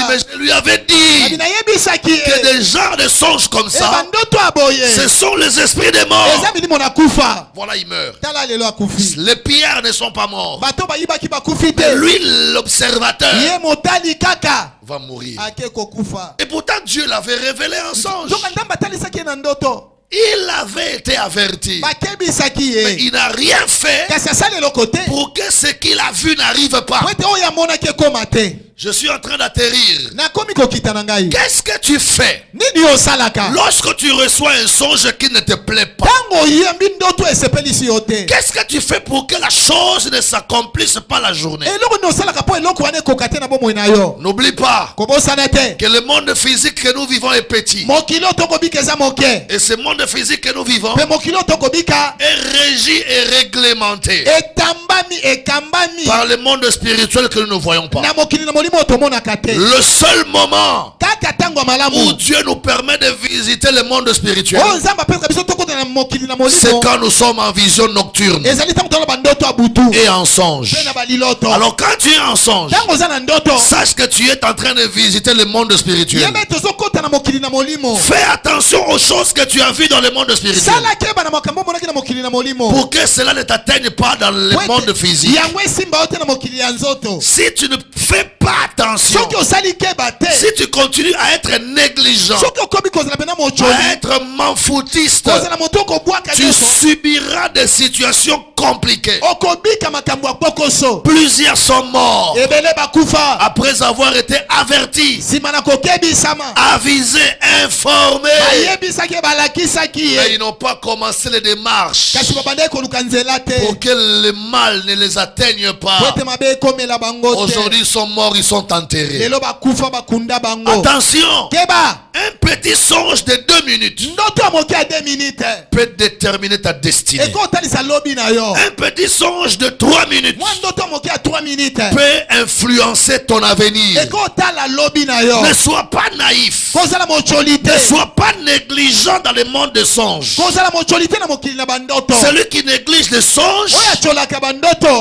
mais je lui avais dit que des genres de songes comme ça, ce sont les esprits des morts. Voilà, il meurt. Les pierres ne sont pas morts. Mais lui, l'observateur, va mourir. Et pourtant Dieu l'avait révélé en songe. Il avait été averti, mais il n'a rien fait pour que ce qu'il a vu n'arrive pas. Je suis en train d'atterrir. Qu'est-ce que tu fais lorsque tu reçois un songe qui ne te plaît pas? Qu'est-ce que tu fais pour que la chose ne s'accomplisse pas la journée? N'oublie pas que le monde physique que nous vivons est petit. Et ce monde physique que nous vivons est régi et réglementé par le monde spirituel que nous ne voyons pas. Le seul moment où Dieu nous permet de visiter le monde spirituel, c'est quand nous sommes en vision nocturne et en songe. Alors quand tu es en songe, sache que tu es en train de visiter le monde spirituel. Fais attention aux choses que tu as vues dans le monde spirituel, pour que cela ne t'atteigne pas dans le monde physique. Si tu ne fais pas attention, si tu continues à être négligent, à être manfoutiste, tu subiras des situations compliquées. Plusieurs sont morts après avoir été avertis, avisés, informés, mais ils n'ont pas commencé les démarches pour que le mal ne les atteigne pas. Aujourd'hui ils sont morts, ils sont enterrés. Attention, un petit songe de 2 minutes peut déterminer ta destinée. Un petit songe de 3 minutes peut influencer ton avenir. Ne sois pas naïf, ne sois pas négligent dans le monde des songes. Celui qui néglige les songes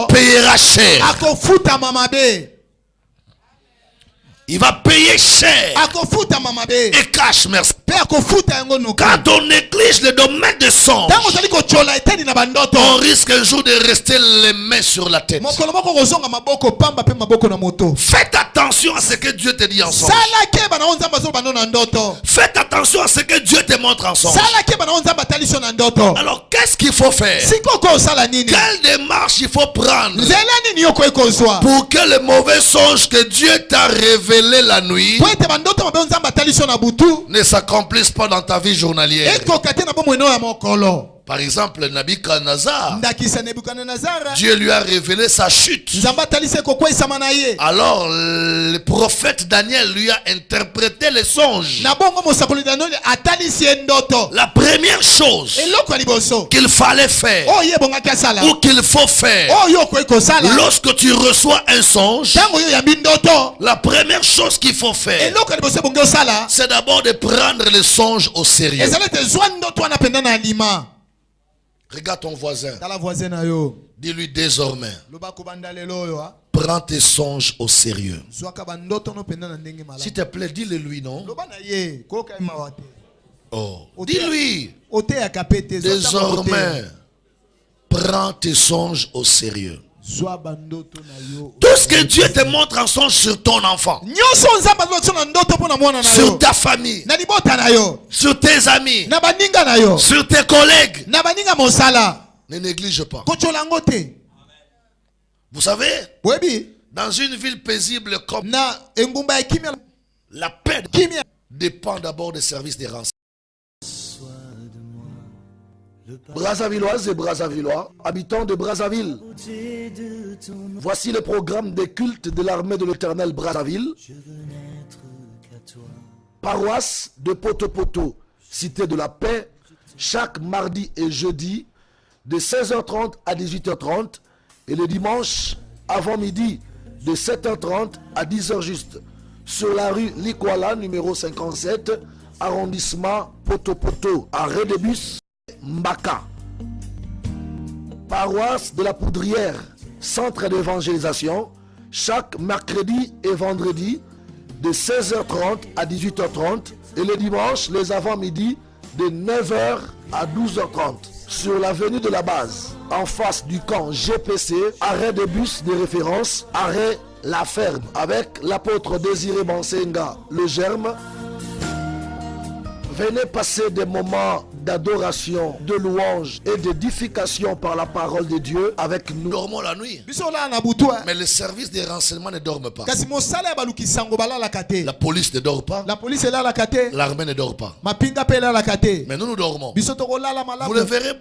payera cher. Il va payer cher. Et cash, merci. Quand on néglige le domaine des songes, on risque un jour de rester les mains sur la tête. Faites attention à ce que Dieu te dit en songe. Faites attention à ce que Dieu te montre en songe. Alors qu'est-ce qu'il faut faire? Quelle démarche il faut prendre pour que le mauvais songe que Dieu t'a révélé la nuit ne s'accomplisse pas dans ta vie journalière? Par exemple, Nabuchodonosor, Dieu lui a révélé sa chute. Alors le prophète Daniel lui a interprété les songes. La première chose qu'il fallait faire, ou qu'il faut faire, lorsque tu reçois un songe, la première chose qu'il faut faire, c'est d'abord de prendre le songe au sérieux. Regarde ton voisin. Dis-lui désormais, prends tes songes au sérieux. S'il te plaît, dis-le lui, non? Oh. Dis-lui, désormais, prends tes songes au sérieux. Tout ce que Dieu te montre en songe sur ton enfant, sur ta famille, sur tes amis, sur tes collègues, ne néglige pas. Vous savez, dans une ville paisible comme la paix dépend d'abord des services des renseignements. Brazzavilloises et Brazzavillois, habitants de Brazzaville, voici le programme des cultes de l'armée de l'Éternel Brazzaville. Paroisse de Poto-Poto, cité de la paix, chaque mardi et jeudi de 16h30 à 18h30 et le dimanche avant midi de 7h30 à 10h juste sur la rue Likwala numéro 57, arrondissement Poto-Poto, arrêt de bus Mbaka. paroisse de la Poudrière, centre d'évangélisation, chaque mercredi et vendredi de 16h30 à 18h30 et le dimanche, les avant-midi de 9h à 12h30. Sur l'avenue de la Base, en face du camp GPC, arrêt de bus de référence, arrêt La Ferme, avec l'apôtre Désiré Bansenga, le germe. Venez passer des moments d'adoration, de louange et d'édification par la parole de Dieu avec nous. Nous dormons la nuit. Mais le service des renseignements ne dorment pas. La police ne dort pas. L'armée ne dort pas. Mais nous dormons. Vous le verrez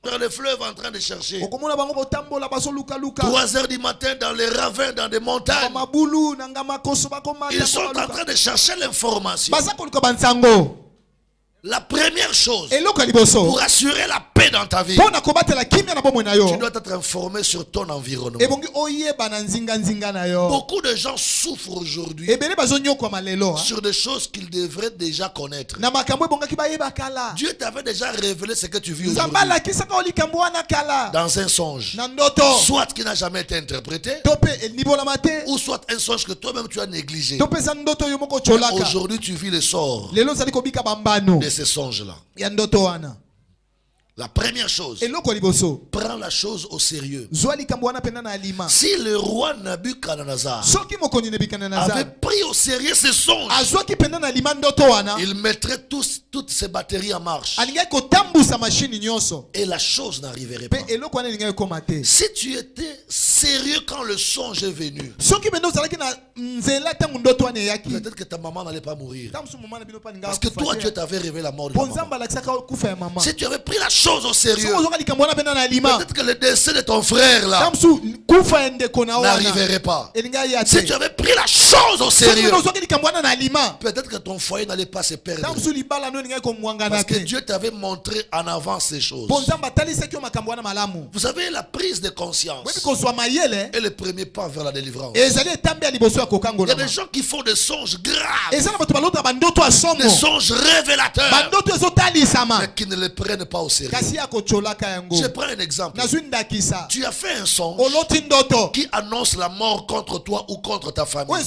dans les fleuves en train de chercher. 3h du matin dans les ravins, dans des montagnes. Ils sont en train de chercher l'information. La première chose pour assurer la paix dans ta vie, tu dois être informé sur ton environnement. Beaucoup de gens souffrent aujourd'hui sur des choses qu'ils devraient déjà connaître. Dieu t'avait déjà révélé ce que tu vis aujourd'hui dans un songe, soit qui n'a jamais été interprété, ou soit un songe que toi-même tu as négligé. Aujourd'hui tu vis le sort de ces songes-là. La première chose, prends la chose au sérieux. Si le roi Nabuchodonosor avait pris au sérieux ses songes, il mettrait toutes ses batteries en marche et la chose n'arriverait pas. Si tu étais sérieux quand le songe est venu, peut-être que ta maman n'allait pas mourir, parce que toi Dieu t'avait révélé la mort de ta maman. Si tu avais pris la chose au sérieux, peut-être que le décès de ton frère là n'arriverait pas. Si tu avais pris la chose au sérieux, peut-être que ton foyer n'allait pas se perdre, parce que Dieu t'avait montré en avance ces choses. Vous savez, la prise de conscience est le premier pas vers la délivrance. Il y a des gens qui font des songes graves, des songes révélateurs, mais qui ne les prennent pas au sérieux. Je prends un exemple. Tu as fait un songe qui annonce la mort contre toi ou contre ta famille.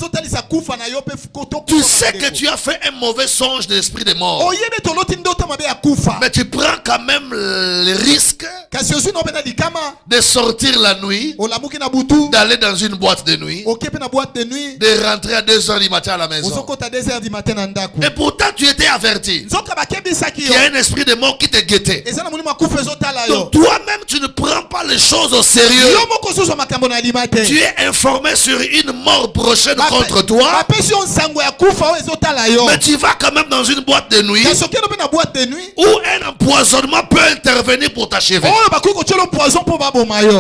Tu sais que tu as fait un mauvais songe de l'esprit de mort, mais tu prends quand même le risque de sortir la nuit, d'aller dans une boîte de nuit, de rentrer à 2h du matin à la maison. Et pourtant tu étais averti qu'il y a un esprit de mort qui te guettait. Donc toi-même tu ne prends pas les choses au sérieux. Tu es informé sur une mort prochaine contre toi, mais tu vas quand même dans une boîte de nuit où un empoisonnement peut intervenir pour t'achever.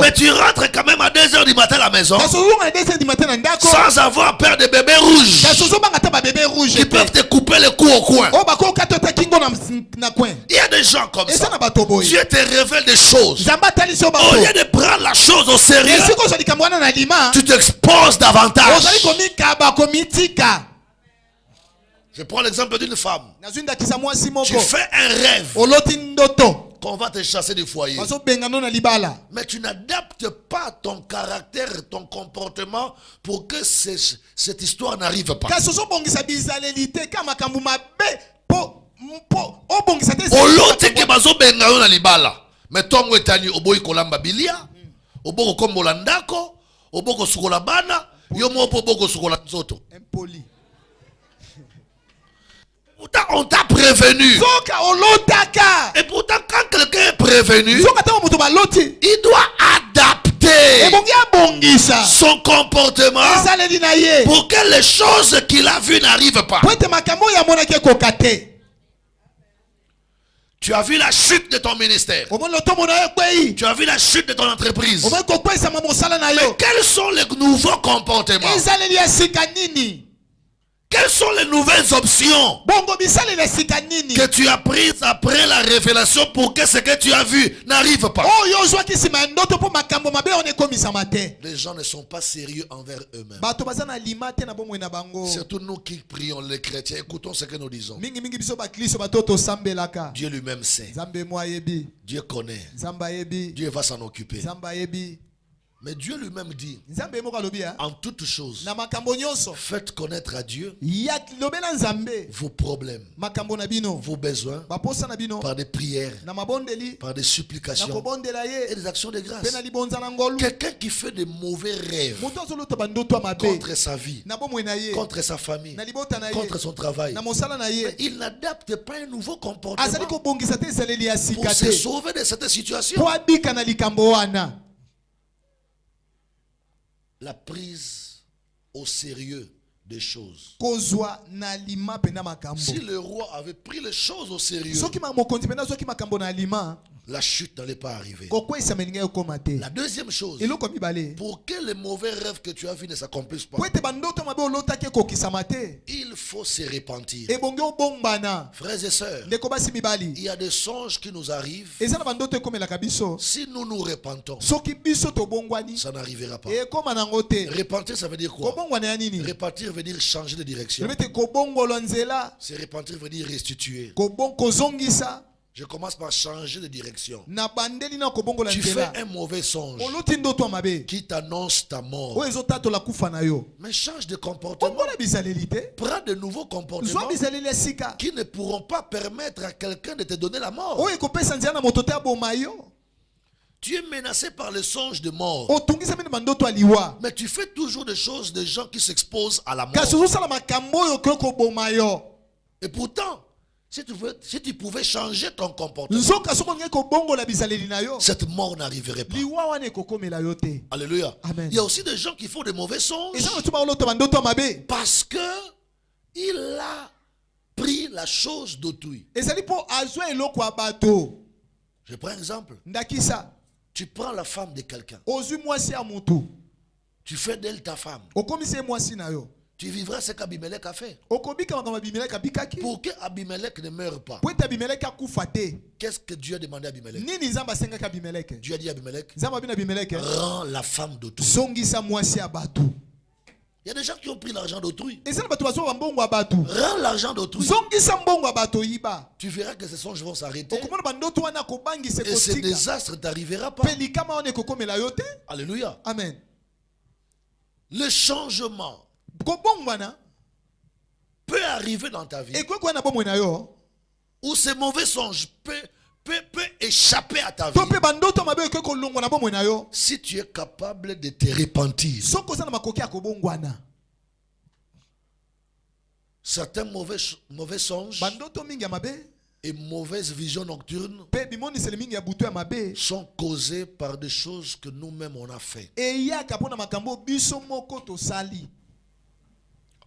Mais tu rentres quand même à 2h du matin à la maison sans avoir peur de bébés rouges qui peuvent te couper le cou au coin. Il y a des gens comme ça. Dieu te révèle des choses. Au lieu de prendre la chose au sérieux, tu t'exposes davantage. Je prends l'exemple d'une femme. Tu fais un rêve qu'on va te chasser du foyer, mais tu n'adaptes pas ton caractère, ton comportement pour que cette histoire n'arrive pas. Olote ke bazo benga yo na libala, mais tongo etani oboyi kolamba bilia, oboko kombola ndako, oboko sukola bana, yo mopo oboko sukola nzoto. Impoli. Pourtant on t'a prévenu. Et pourtant quand quelqu'un est prévenu, il doit adapter son comportement pour que les choses qu'il a vues n'arrivent pas. Tu as vu la chute de ton ministère. Tu as vu la chute de ton entreprise. Mais quels sont les nouveaux comportements Quelles sont les nouvelles options que tu as prises après la révélation pour que ce que tu as vu n'arrive pas? Les gens ne sont pas sérieux envers eux-mêmes. Surtout nous qui prions, les chrétiens, écoutons ce que nous disons. Dieu lui-même sait. Dieu connaît. Dieu va s'en occuper. Mais Dieu lui-même dit, en toutes choses, faites connaître à Dieu vos problèmes, vos besoins, par des prières, par des supplications et des actions de grâce. Quelqu'un qui fait de mauvais rêves contre sa vie, contre sa famille, contre son travail, il n'adapte pas un nouveau comportement pour se sauver de cette situation. La prise au sérieux des choses. Si le roi avait pris les choses au sérieux, la chute n'allait pas arriver. La deuxième chose, pour que les mauvais rêves que tu as vus ne s'accomplissent pas, il faut se repentir. Frères et sœurs, il y a des songes qui nous arrivent. Si nous nous repentons, ça n'arrivera pas. Repentir, ça veut dire quoi? Repentir veut dire changer de direction. Se repentir veut dire restituer. Je commence par changer de direction. Tu fais un mauvais songe qui t'annonce ta mort. Mais change de comportement. Prends de nouveaux comportements qui ne pourront pas permettre à quelqu'un de te donner la mort. Tu es menacé par le songe de mort. Mais tu fais toujours des choses de gens qui s'exposent à la mort. Et pourtant, si tu pouvais changer ton comportement, cette mort n'arriverait pas. Alléluia. Amen. Il y a aussi des gens qui font des mauvais songes parce que il a pris la chose d'autrui. Je prends un exemple. Tu prends la femme de quelqu'un. Tu fais d'elle ta femme. Tu vivras ce qu'Abimelech a fait. Pour que Abimelech ne meure pas, qu'est-ce que Dieu a demandé à Abimelech? Dieu a dit à Abimelech, rends la femme d'autrui. Il y a des gens qui ont pris l'argent d'autrui. Rends l'argent d'autrui. Tu verras que ces songes vont s'arrêter. Et ce désastre ne t'arrivera pas. Alléluia. Amen. Le changement peut arriver dans ta vie. Ou ces mauvais songes peut échapper à ta vie si tu es capable de te repentir. Certains mauvais songes et mauvaises visions nocturnes sont causées par des choses que nous-mêmes on a fait.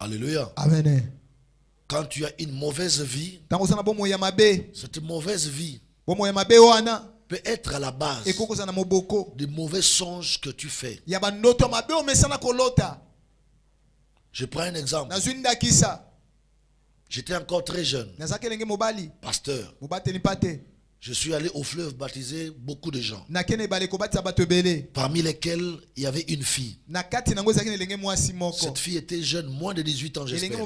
Alléluia. Amen. Quand tu as une mauvaise vie, cette mauvaise vie peut être à la base des mauvais songes que tu fais. Je prends un exemple. J'étais encore très jeune, pasteur. Je suis allé au fleuve baptiser beaucoup de gens, parmi lesquels il y avait une fille. Cette fille était jeune, moins de 18 ans, j'espère.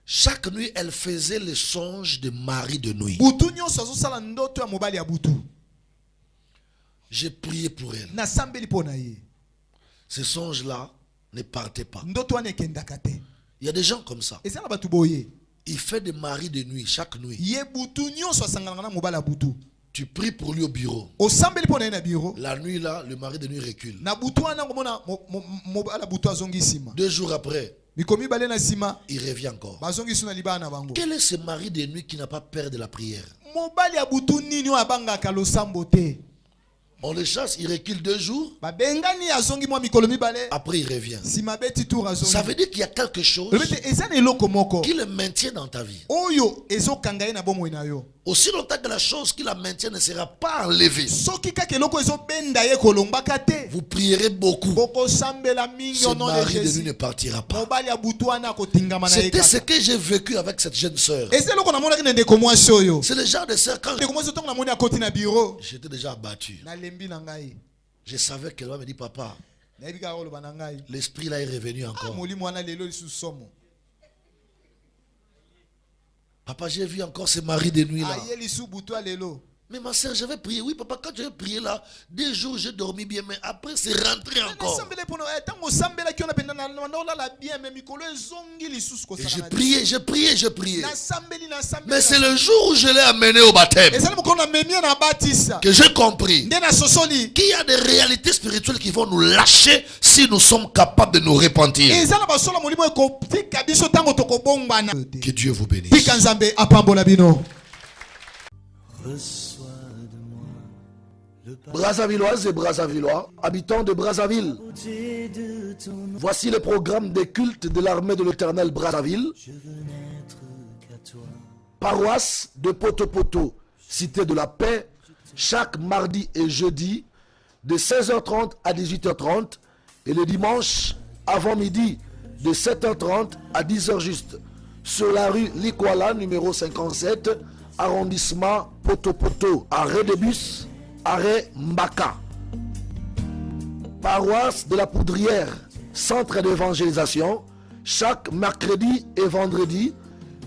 Chaque nuit, elle faisait le songe de mari de nuit. J'ai prié pour elle. Ce songe-là ne partait pas. Il y a des gens comme ça. Il fait des maris de nuit chaque nuit. Tu pries pour lui au bureau. La nuit là, le mari de nuit recule. 2 jours après, il revient encore. Quel est ce mari de nuit qui n'a pas peur de la prière? On le chasse, il recule 2 jours. Après il revient. Ça veut dire qu'il y a quelque chose qui le maintient dans ta vie. aussi longtemps que la chose qui la maintient ne sera pas enlevée, vous prierez beaucoup. Ce mari de lui ne partira pas. C'était ce que j'ai vécu avec cette jeune sœur. C'est le genre de sœur, quand j'étais déjà abattu, je savais qu'elle va me dire, papa, l'esprit là est revenu encore. Papa, j'ai vu encore ce mari de nuit là. Mais ma soeur, j'avais prié. Oui, papa, quand j'avais prié là, 2 jours, j'ai dormi bien, mais après, c'est rentré encore. Et j'ai prié. Mais c'est le jour où je l'ai amené au baptême que j'ai compris qu'il y a des réalités spirituelles qui vont nous lâcher si nous sommes capables de nous repentir. Que Dieu vous bénisse. Brazzavilloises et Brazzavillois, habitants de Brazzaville, voici le programme des cultes de l'armée de l'Éternel Brazzaville. Paroisse de Poto-Poto, cité de la paix, chaque mardi et jeudi de 16h30 à 18h30 et le dimanche avant midi de 7h30 à 10h juste sur la rue Likwala numéro 57, arrondissement Poto-Poto, arrêt de bus, arrêt Mbaka. Paroisse de la Poudrière, centre d'évangélisation, chaque mercredi et vendredi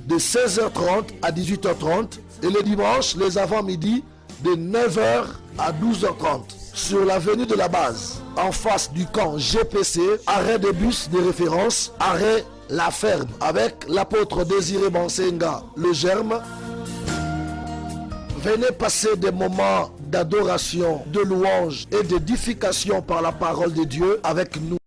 de 16h30 à 18h30 et le dimanche, les avant-midi de 9h à 12h30 sur l'avenue de la Base, en face du camp GPC, arrêt de bus de référence, arrêt La Ferme, avec l'apôtre Désiré Bansenga, le Germe. Venez passer des moments d'adoration, de louange et d'édification par la parole de Dieu avec nous.